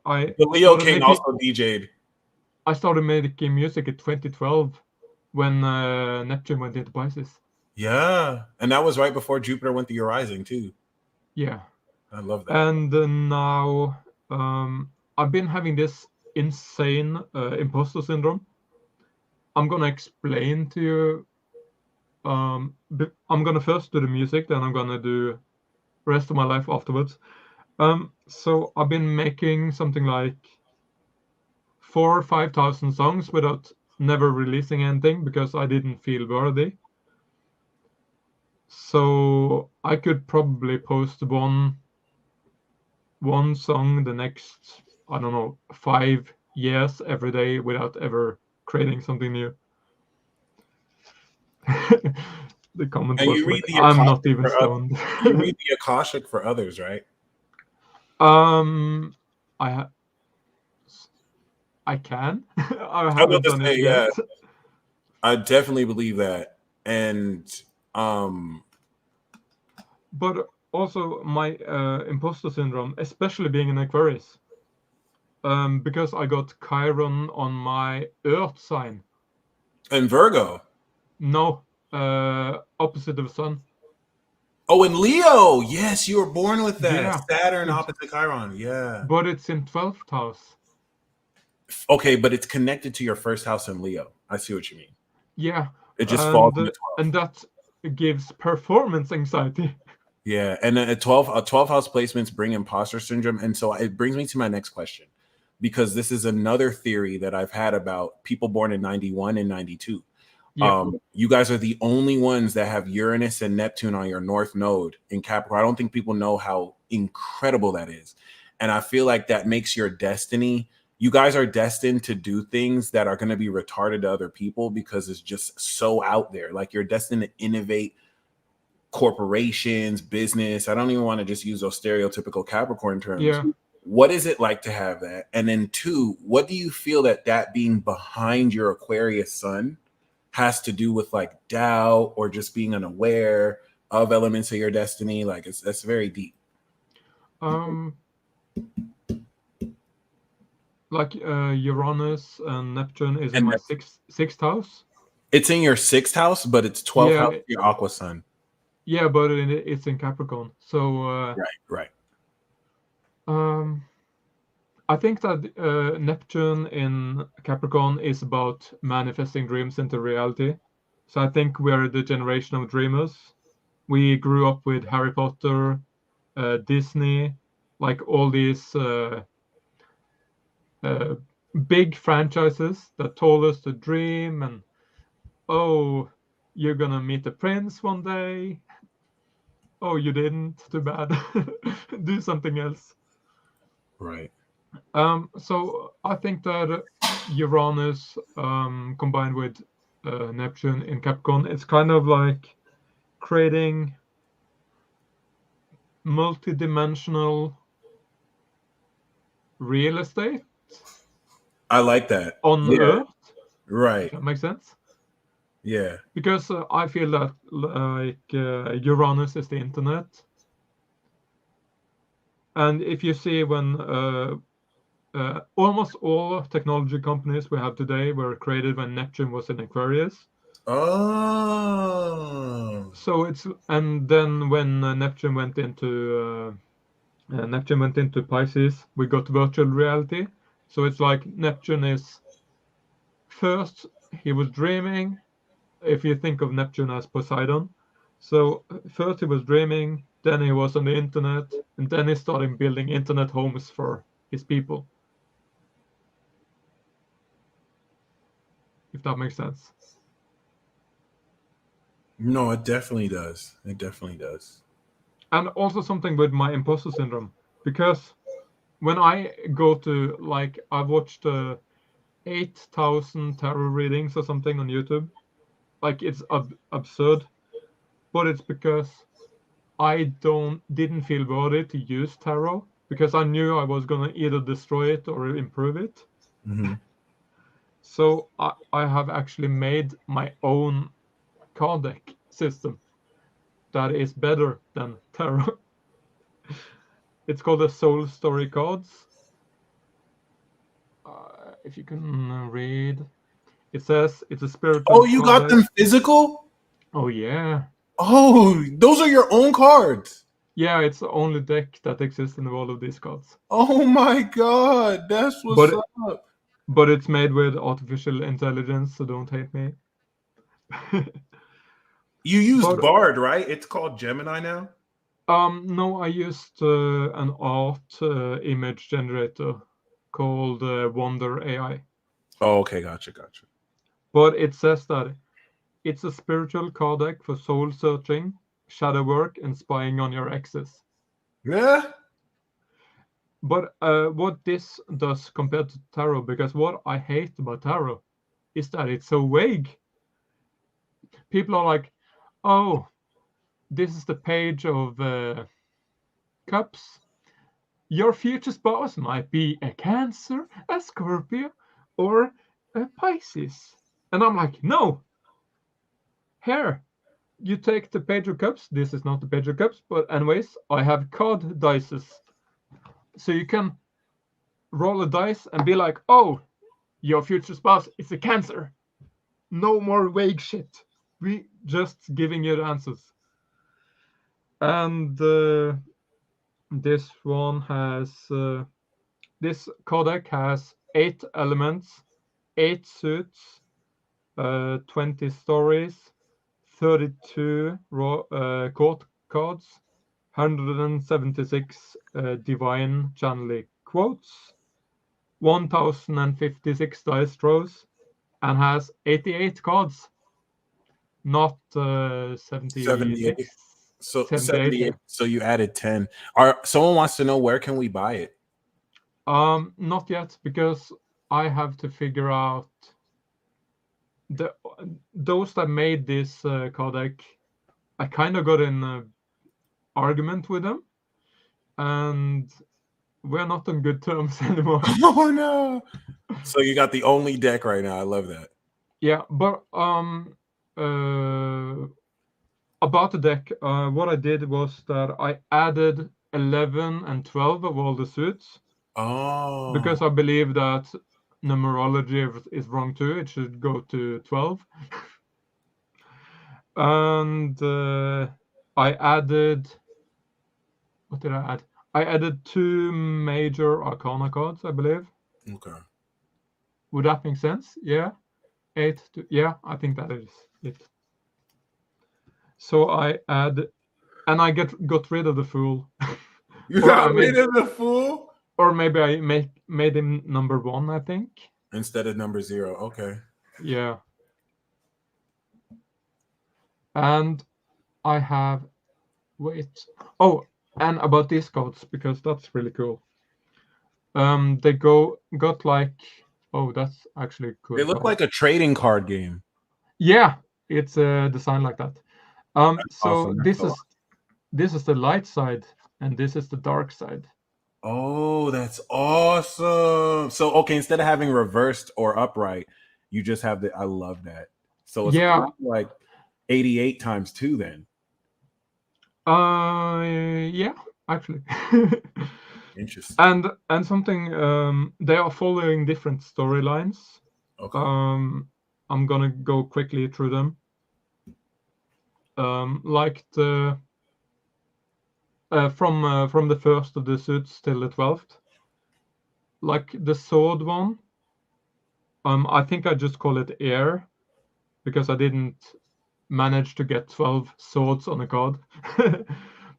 I The Leo started King making also DJ'd. music in 2012 when Neptune went into Pisces. Yeah. And that was right before Jupiter went to your rising too. Yeah. I love that. And now I've been having this insane imposter syndrome. I'm gonna explain to you. I'm gonna first do the music, then I'm gonna do the rest of my life afterwards. So I've been making something like 4,000 or 5,000 songs without never releasing anything because I didn't feel worthy. So I could probably post one song the next, I don't know, 5 years every day without ever creating something new. The comment And was you read like, the I'm not Akashic even for others. stoned. You read the Akashic for others, right? I can. I I will haven't just done it say, yeah, yet. I definitely believe that. And But also my imposter syndrome, especially being an Aquarius, because I got Chiron on my Earth sign. and Virgo. No, opposite of Sun. Oh, and Leo. Yes, you were born with that. Yeah, Saturn opposite Chiron. Yeah. but it's in 12th house. Okay, but it's connected to your first house in Leo. I see what you mean. Yeah, It just falls into 12. and that gives performance anxiety. Yeah, and a 12 house placements bring imposter syndrome, and so it brings me to my next question, because this is another theory that I've had about people born in 91 and 92. Yeah. You guys are the only ones that have Uranus and Neptune on your north node in Capricorn. I don't think people know how incredible that is, and I feel like that makes your destiny. You guys are destined to do things that are going to be retarded to other people because it's just so out there. Like you're destined to innovate corporations, business. I don't even want to just use those stereotypical Capricorn terms. Yeah. What is it like to have that? And then two, what do you feel that being behind your Aquarius sun has to do with, like doubt or just being unaware of elements of your destiny? Like that's very deep. Like Uranus and Neptune is in And my sixth house. it's in your sixth house, but it's 12th house, your Aqua sun. Yeah, but it's in Capricorn. So right. I think that Neptune in Capricorn is about manifesting dreams into reality. So I think we're the generation of dreamers. We grew up with Harry Potter, Disney, like all these big franchises that told us to dream and, oh, you're gonna meet the prince one day. Oh, you didn't. Too bad. Do something else. Right. So I think that Uranus combined with Neptune in Capricorn, it's kind of like creating multi-dimensional real estate. I like that. On Earth. Right. If that makes sense. Yeah. Because I feel that like Uranus is the internet. And if you see when almost all technology companies we have today were created when Neptune was in Aquarius. Oh. So and then when Neptune went into Pisces, we got virtual reality. So it's like Neptune is first he was dreaming. If you think of Neptune as Poseidon, so first he was dreaming, then he was on the internet, and then he started building internet homes for his people. If that makes sense. No, it definitely does. It definitely does. And also something with my imposter syndrome, because when I go to, like, I've watched 8,000 tarot readings or something on YouTube. Like, it's absurd, but it's because I didn't feel worthy to use tarot because I knew I was gonna either destroy it or improve it. Mm-hmm. So I have actually made my own card deck system that is better than tarot. It's called the Soul Story cards. If you can read, it says it's a spiritual Oh, you card got deck. them physical? Oh yeah, Oh, those are your own cards. yeah. It's the only deck that exists in the world of these cards. Oh my god, that's what's But up. but it's made with artificial intelligence, so don't hate me. You used But Bard, right? It's called Gemini now. no, I used an art image generator called Wonder AI. Oh, okay, gotcha. But it says that it's a spiritual card deck for soul searching, shadow work, and spying on your exes. Yeah. But what this does compared to tarot, because what I hate about tarot is that it's so vague. People are like, oh, this is the page of cups. Your future spouse might be a Cancer, a Scorpio, or a Pisces. And I'm like, no, here, you take the page of cups. This is not the page of cups, but anyways, I have card dices. So you can roll a dice and be like, oh, your future spouse is a Cancer. No more vague shit. We just giving you the answers. And this one has this codec has 8 elements, 8 suits, 20 stories, 32 court cards, 176 divine channeling quotes, 1056 dice throws, and has 88 cards, not 78. 76, So 78. 78. So you added 10. Are someone wants to know where can we buy it? Not yet, because I have to figure out the those that made this codec. I kind of got in an argument with them, and we're not on good terms anymore. Oh no. So you got the only deck right now. I love that. Yeah, but about the deck, what I did was that I added 11 and 12 of all the suits Oh. because I believe that numerology is wrong too. It should go to 12. And I added, what did I add? I added 2 major arcana cards, I believe. Okay. Would that make sense? Yeah. 8 to, yeah, I think that is it. So I add, and I got rid of the fool. You Or I got rid made, of the fool or maybe I made him number 1, I think. instead of number 0. Okay. Yeah. And I have, wait. Oh, and about these cards, because that's really cool. They got like, oh, that's actually a They cool look card. like a trading card game. Yeah, it's designed like that. So Awesome. this is the light side, and this is the dark side. Oh, that's awesome. So okay, instead of having reversed or upright, you just have the I love that. So it's Yeah. like 88 times 2 then. Yeah, actually. Interesting. And something, they are following different storylines. Okay. I'm gonna go quickly through them. Like the from the first of the suits till the 12th. Like the sword one. I think I just call it air because I didn't manage to get 12 swords on a card.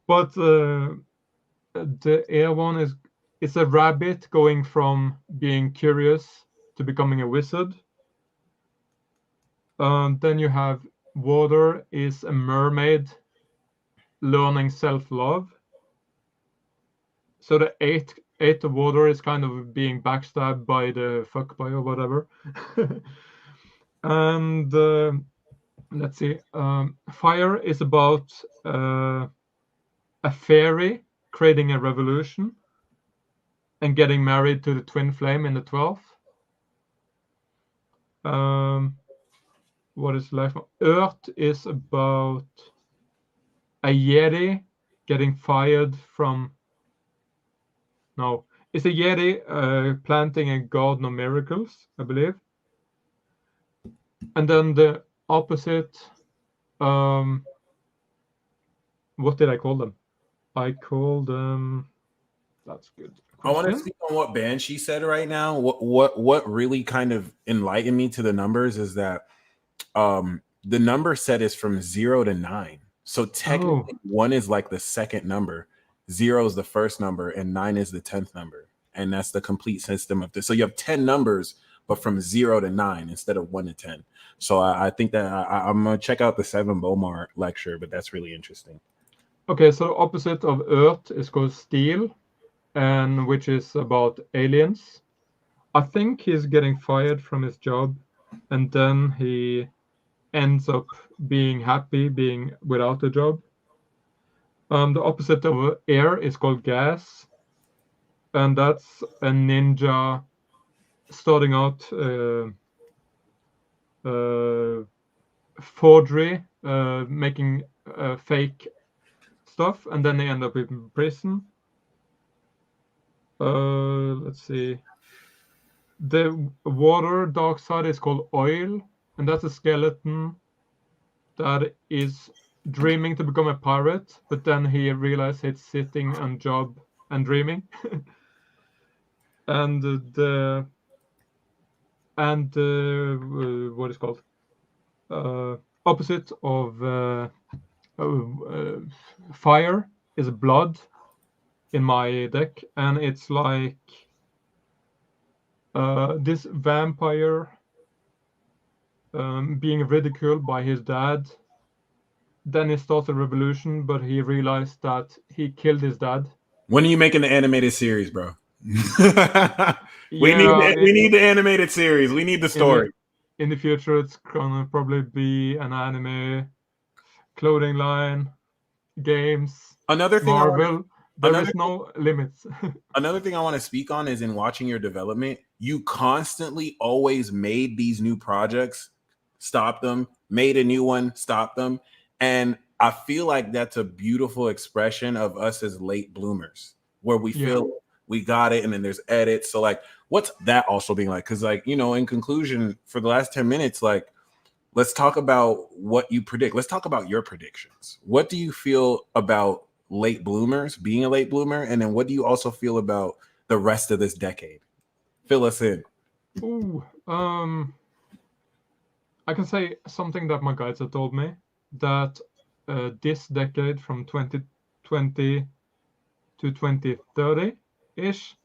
But the air one is, it's a rabbit going from being curious to becoming a wizard. Then you have water is a mermaid learning self-love. So the 8 of water is kind of being backstabbed by the fuckboy or whatever. And let's see, fire is about a fairy creating a revolution and getting married to the twin flame in the 12th. What is life? Earth is about a Yeti getting fired from. No, it's a Yeti planting a garden of miracles, I believe. And then the opposite. What did I call them? I called them. That's good. I want to speak on what Banshee said right now. What really kind of enlightened me to the numbers is that the number set is from 0 to 9. So technically, 1 is like the second number, 0 is the first number, and 9 is the 10th number. And that's the complete system of this. So you have 10 numbers, but from 0 to 9 instead of 1 to 10. So I think that I'm going to check out the 7 Bomar lecture, but that's really interesting. Okay, so opposite of Earth is called Steel, and which is about aliens. I think he's getting fired from his job, and then he ends up being happy being without a job. The opposite of air is called gas, and that's a ninja starting out forgery, making fake stuff, and then they end up in prison. Let's see. The water dark side is called oil, and that's a skeleton that is dreaming to become a pirate, but then he realizes he's sitting on job and dreaming. And what is called opposite of fire is blood in my deck, and it's like this vampire being ridiculed by his dad. Then he starts a revolution, but he realized that he killed his dad. When are you making the animated series, bro? we need the animated series. We need the story. In the future, it's gonna probably be an anime, clothing line, games. Another thing, Marvel. There is no limits. Another thing I want to speak on is in watching your development, you constantly always made these new projects, stopped them, made a new one, stopped them. And I feel like that's a beautiful expression of us as late bloomers, where we feel we got it and then there's edits. So like, what's that also being like? Because like, you know, in conclusion, for the last 10 minutes, like, let's talk about what you predict. Let's talk about your predictions. What do you feel about late bloomers, being a late bloomer? And then what do you also feel about the rest of this decade? Fill us in. Ooh, I can say something that my guides have told me, that this decade from 2020 to 2030-ish,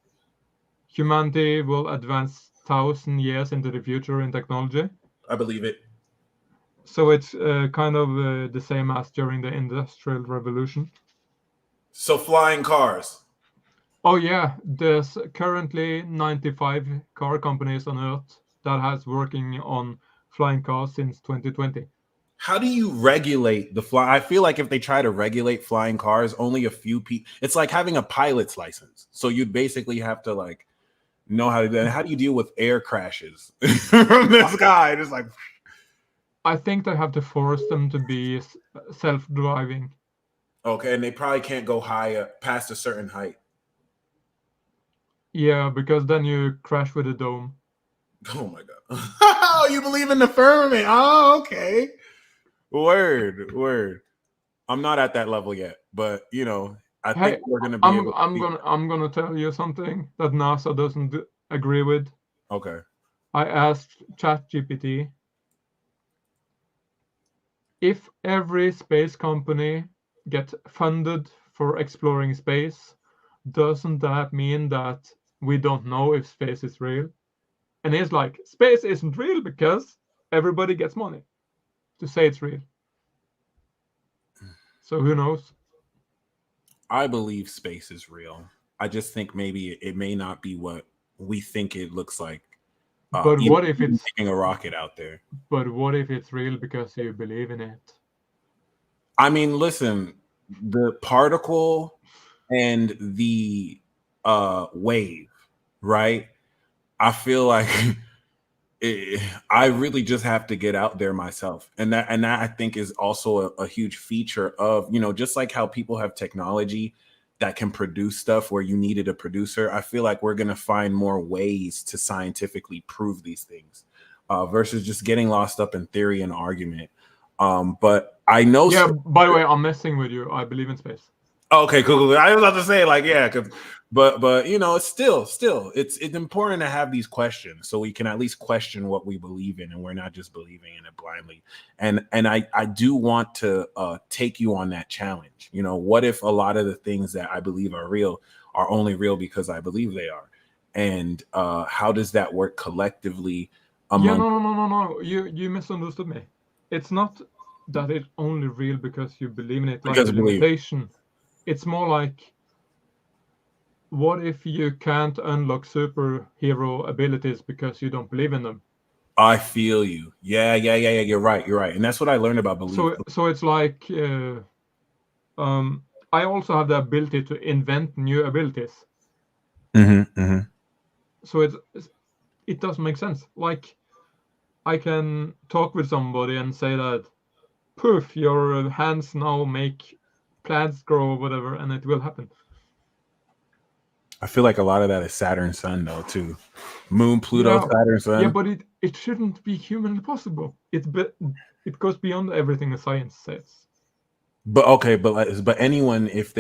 humanity will advance 1,000 years into the future in technology. I believe it. So it's kind of the same as during the Industrial Revolution. So flying cars. Oh yeah, there's currently 95 car companies on Earth that has working on flying cars since 2020. How do you regulate the fly? I feel like if they try to regulate flying cars, only a few people. It's like having a pilot's license. So you'd basically have to like know how to do that. How do you deal with air crashes from the sky? Just like, I think they have to force them to be self-driving. Okay, and they probably can't go higher past a certain height. Yeah, because then you crash with a dome. Oh my god! Oh, you believe in the firmament? Oh, okay. Word. I'm not at that level yet, but you know, I think we're gonna be able. I'm gonna tell you something that NASA doesn't agree with. Okay. I asked ChatGPT if every space company gets funded for exploring space, doesn't that mean that we don't know if space is real? And he's like, space isn't real because everybody gets money to say it's real. So who knows? I believe space is real. I just think maybe it may not be what we think it looks like. But Even what if it's taking a rocket out there. but what if it's real because you believe in it? I mean, listen, the particle and the wave, right? I feel like I really just have to get out there myself, and that I think is also a huge feature of, just like how people have technology that can produce stuff where you needed a producer. I feel like we're gonna find more ways to scientifically prove these things, versus just getting lost up in theory and argument. But I know. Yeah, by the way, I'm messing with you. I believe in space. Okay, cool. I was about to say, like, yeah, but it's still it's important to have these questions so we can at least question what we believe in, and we're not just believing in it blindly. And I do want to take you on that challenge. What if a lot of the things that I believe are real are only real because I believe they are, and how does that work collectively Yeah, among no. You misunderstood me. It's not that it's only real because you believe in it, like because a I believe? limitation. It's more like, what if you can't unlock superhero abilities because you don't believe in them? I feel you. Yeah. You're right. And that's what I learned about belief. So it's like, I also have the ability to invent new abilities. So it doesn't make sense. Like, I can talk with somebody and say that, poof, your hands now make plants grow or whatever, and it will happen. I feel like a lot of that is Saturn Sun though too. Moon, Pluto, Yeah, Saturn yeah, Sun. but it shouldn't be humanly possible. It goes beyond everything the science says. But okay, but anyone, if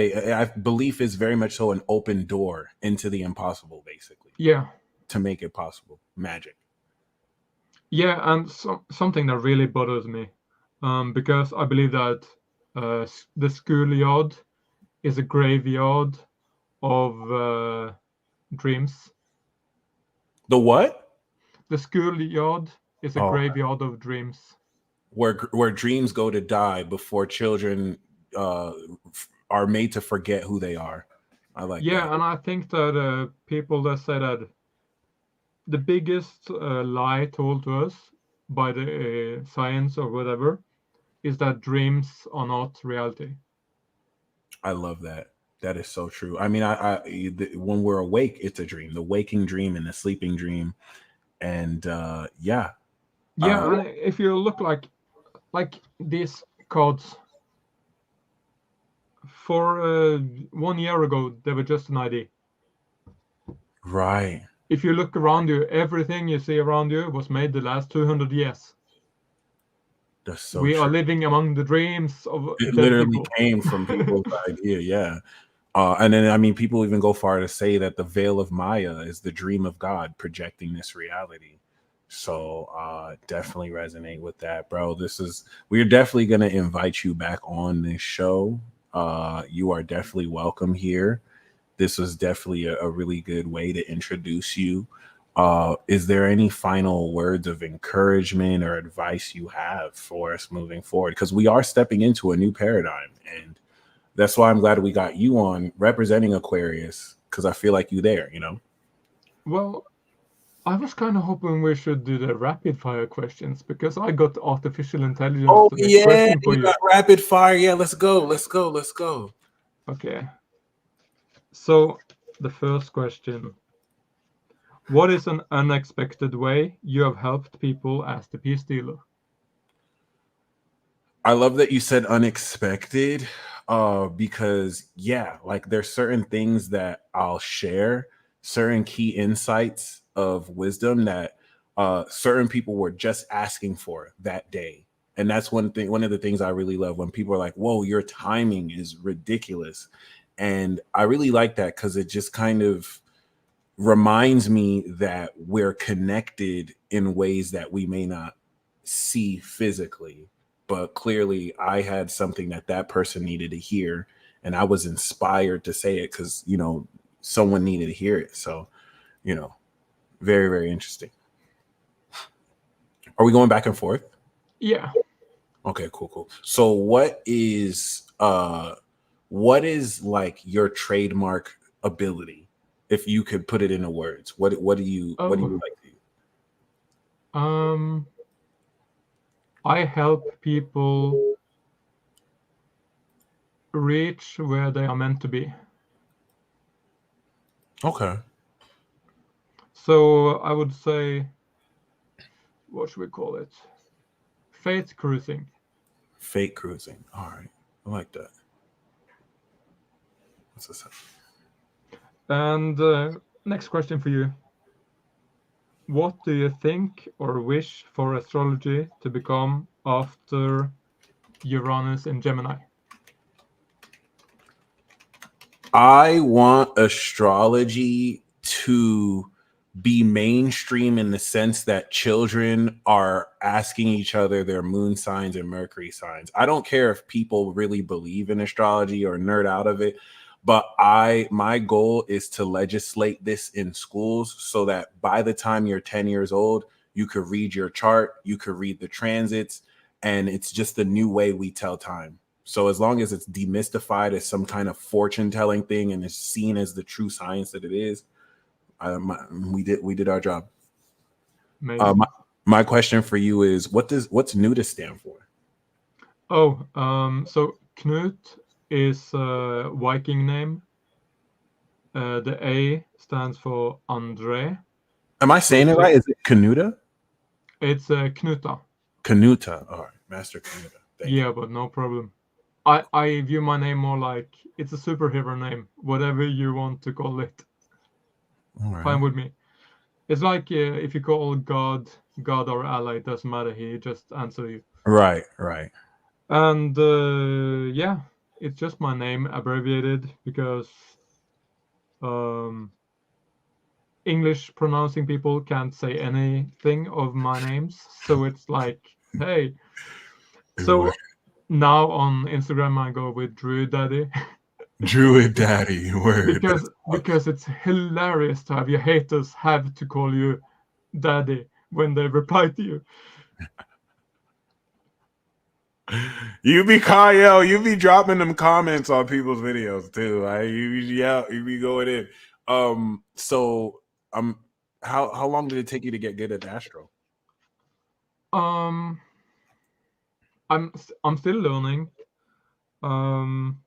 belief is very much so an open door into the impossible, basically, Yeah, to make it possible. Magic. yeah, and something that really bothers me, because I believe that the schoolyard is a graveyard of dreams. The what? The schoolyard is a Oh, graveyard of dreams. where dreams go to die before children uh, are made to forget who they are. I like that. Yeah, and I think that people that say that the biggest lie told to us by the science or whatever is that dreams are not reality. I love that. That is so true. I mean, when we're awake, it's a dream. The waking dream and the sleeping dream, and yeah, uh, Yeah, and if you look like these cards for 1 year ago, they were just an idea. right. If you look around you, everything you see around you was made the last 200 years. That's so We are true. living among the dreams of It dead literally people. came from people's idea, yeah. And then I mean, people even go far to say that the veil of Maya is the dream of God projecting this reality. So definitely resonate with that, bro. We're definitely gonna invite you back on this show. You are definitely welcome here. This was definitely a really good way to introduce you. Is there any final words of encouragement or advice you have for us moving forward? Because we are stepping into a new paradigm, and that's why I'm glad we got you on representing Aquarius, because I feel like you there. Well, I was kind of hoping we should do the rapid fire questions because I got artificial intelligence Oh to make yeah, question for you you. got rapid fire. Yeah, let's go. Okay. So the first question: what is an unexpected way you have helped people as the peace dealer? I love that you said unexpected, because yeah, like there's certain things that I'll share, certain key insights of wisdom that certain people were just asking for that day. And that's one of the things I really love, when people are like, whoa, your timing is ridiculous. And I really like that because it just kind of reminds me that we're connected in ways that we may not see physically, but clearly I had something that person needed to hear, and I was inspired to say it because someone needed to hear it. So you know very, very interesting. Are we going back and forth? Yeah. Okay, cool. So what is like your trademark ability? If you could put it into words, what do you Oh, like to do? um, I help people reach where they are meant to be. Okay. So I would say, what should we call it? Faith cruising. Fake cruising. All right. I like that. What's this? And next question for you. What do you think or wish for astrology to become after Uranus in Gemini? I want astrology to be mainstream in the sense that children are asking each other their moon signs and Mercury signs. I don't care if people really believe in astrology or nerd out of it, but my goal is to legislate this in schools so that by the time you're 10 years old, you could read your chart, you could read the transits, and it's just a new way we tell time. So as long as it's demystified as some kind of fortune telling thing and is seen as the true science that it is, we did our job. Uh, Amazing. my, my question for you is, what's KnutA stand for? Oh, so Knut is a Viking name. The A stands for Andre, Am I saying which it right? Is it KnutA? it's KnutA. KnutA. All right, Master KnutA. Thank you. Yeah, but no problem. I view my name more like it's a superhero name, whatever you want to call it. All right. Fine with me. It's like if you call God or Allah, it doesn't matter. He just answers you. Right. Right. And yeah, it's just my name abbreviated because um, English pronouncing people can't say anything of my names. So it's like, hey. So now on Instagram, I go with Drew Daddy. Druid Daddy. Word. because it's hilarious to have your haters have to call you daddy when they reply to you. You be Kyle, you be dropping them comments on people's videos too. You be going in. So how long did it take you to get good at Astro? Um, I'm still learning. Um,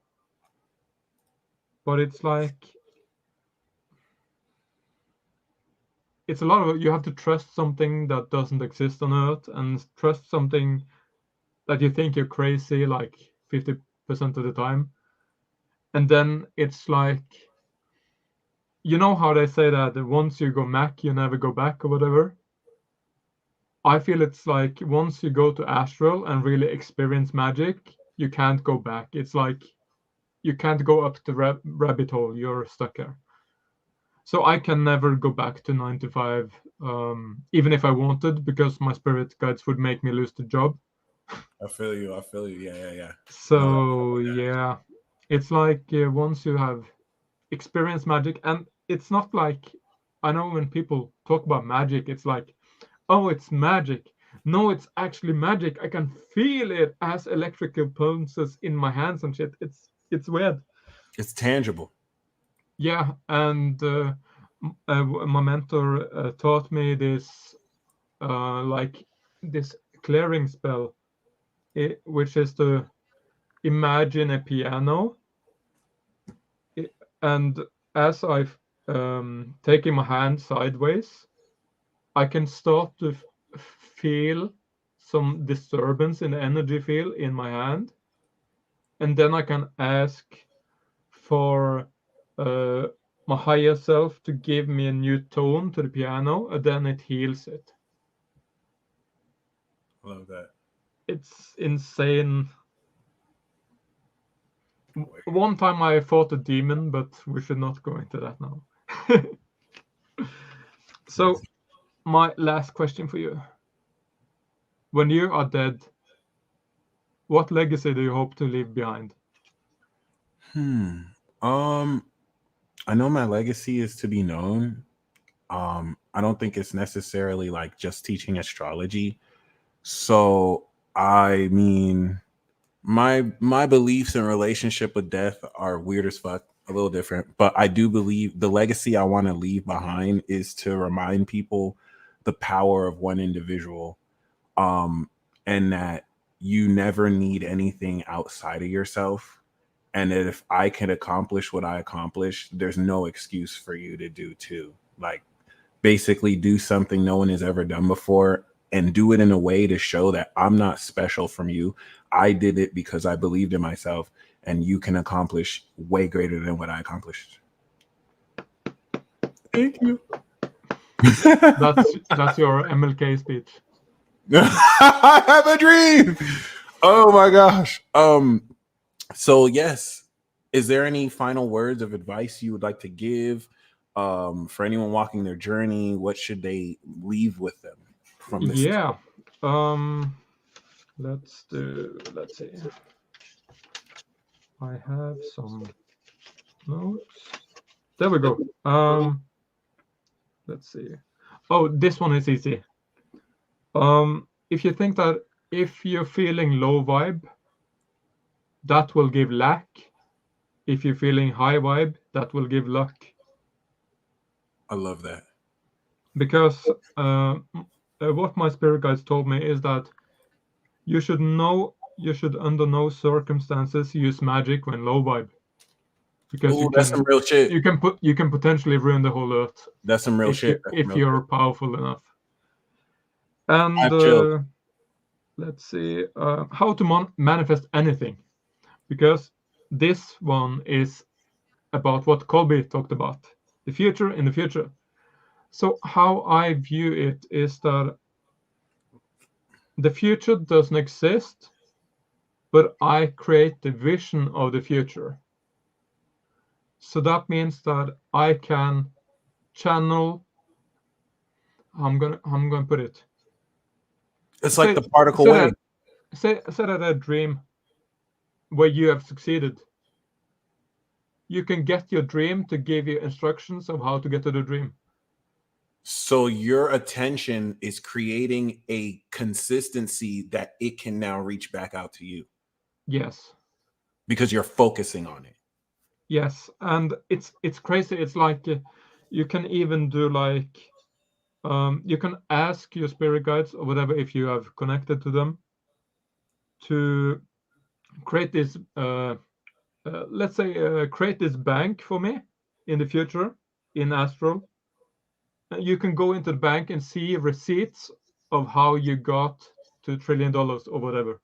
but it's like it's a lot of you have to trust something that doesn't exist on Earth and trust something that you think you're crazy like 50% of the time. And then it's like you know how they say that once you go Mac, you never go back or whatever. I feel it's like once you go to Astral and really experience magic, you can't go back. It's like you can't go up the rabbit hole. You're stuck there. So I can never go back to 9 to 5, even if I wanted, because my spirit guides would make me lose the job. I feel you. I feel you. Yeah, yeah, yeah. No, So yeah, it's like once you have experienced magic, and it's not like I know when people talk about magic, it's like, oh, it's magic. No, it's actually magic. I can feel it as electrical pulses in my hands and shit. It's weird. it's tangible. Yeah, and my mentor taught me this like this clearing spell, which is to imagine a piano, and as I've taken my hand sideways, I can start to feel some disturbance in the energy field in my hand, and then I can ask for uh, my higher self to give me a new tone to the piano, and then it heals it. Love that. It's insane. One time I fought a demon, but we should not go into that now. So, my last question for you. When you are dead, what legacy do you hope to leave behind? Hmm. Um, I know my legacy is to be known. I don't think it's necessarily like just teaching astrology. So I mean, my beliefs in relationship with death are weird as fuck. A little different, but I do believe the legacy I want to leave behind is to remind people the power of one individual, um, and that you never need anything outside of yourself. And that if I can accomplish what I accomplished, there's no excuse for you to do too. Like, basically do something no one has ever done before and do it in a way to show that I'm not special from you. I did it because I believed in myself, and you can accomplish way greater than what I accomplished. Thank you. That's your MLK speech. I have a dream. Oh my gosh. So yes, is there any final words of advice you would like to give for anyone walking their journey? What should they leave with them from this? Yeah. Let's see. I have some notes. There we go. Let's see. Oh, this one is easy. If you think that if you're feeling low vibe, that will give lack. If you're feeling high vibe, that will give luck. I love that. Because what my spirit guides told me is that you should under no circumstances use magic when low vibe, because Ooh, that's some real shit. you can potentially ruin the whole earth That's some real shit. if you're powerful enough. And let's see how to manifest anything, because this one is about what Colby talked about, the future in the future. So how I view it is that the future doesn't exist, but I create the vision of the future. So that means that I can channel. I'm gonna put it. It's like the particle wave. Say that a dream where you have succeeded. You can get your dream to give you instructions of how to get to the dream. So your attention is creating a consistency that it can now reach back out to you. Yes. Because you're focusing on it. Yes, and it's crazy. It's like you can even do like you can ask your spirit guides or whatever, if you have connected to them, to create this let's say create this bank for me in the future in Astral. You can go into the bank and see receipts of how you got to $1 trillion or whatever.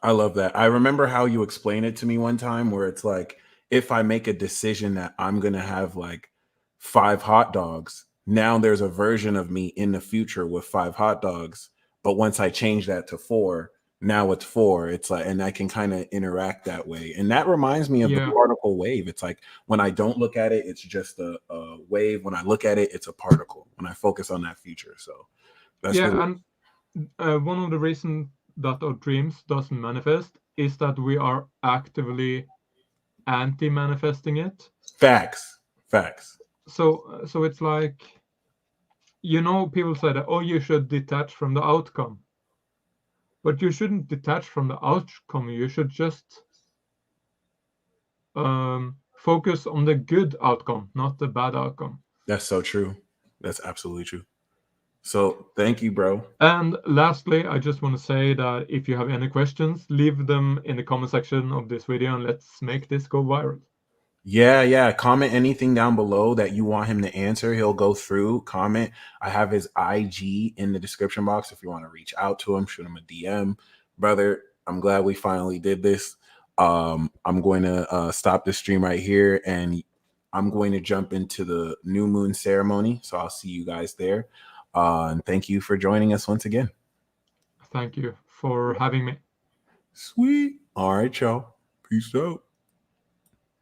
I love that. I remember how you explained it to me one time, where it's like, if I make a decision that I'm going to have like 5 hot dogs, now there's a version of me in the future with 5 hot dogs. But once I change that to 4, now it's 4. It's like, and I can kind of interact that way. And that reminds me of the particle wave. It's like, when I don't look at it, it's just a wave. When I look at it, it's a particle. When I focus on that future. So that's really. And one of the reasons that our dreams doesn't manifest is that we are actively anti-manifesting it. Facts. So it's like, people say that, oh, you should detach from the outcome, but you shouldn't detach from the outcome. You should just focus on the good outcome, not the bad outcome. That's so true. That's absolutely true. So thank you, bro. And lastly, I just want to say that if you have any questions, leave them in the comment section of this video, and let's make this go viral. Yeah. Comment anything down below that you want him to answer. He'll go through, comment. I have his IG in the description box if you want to reach out to him, shoot him a DM. Brother, I'm glad we finally did this. I'm going to stop the stream right here, and I'm going to jump into the new moon ceremony. So I'll see you guys there. And thank you for joining us once again. Thank you for having me. Sweet. All right, y'all. Peace out.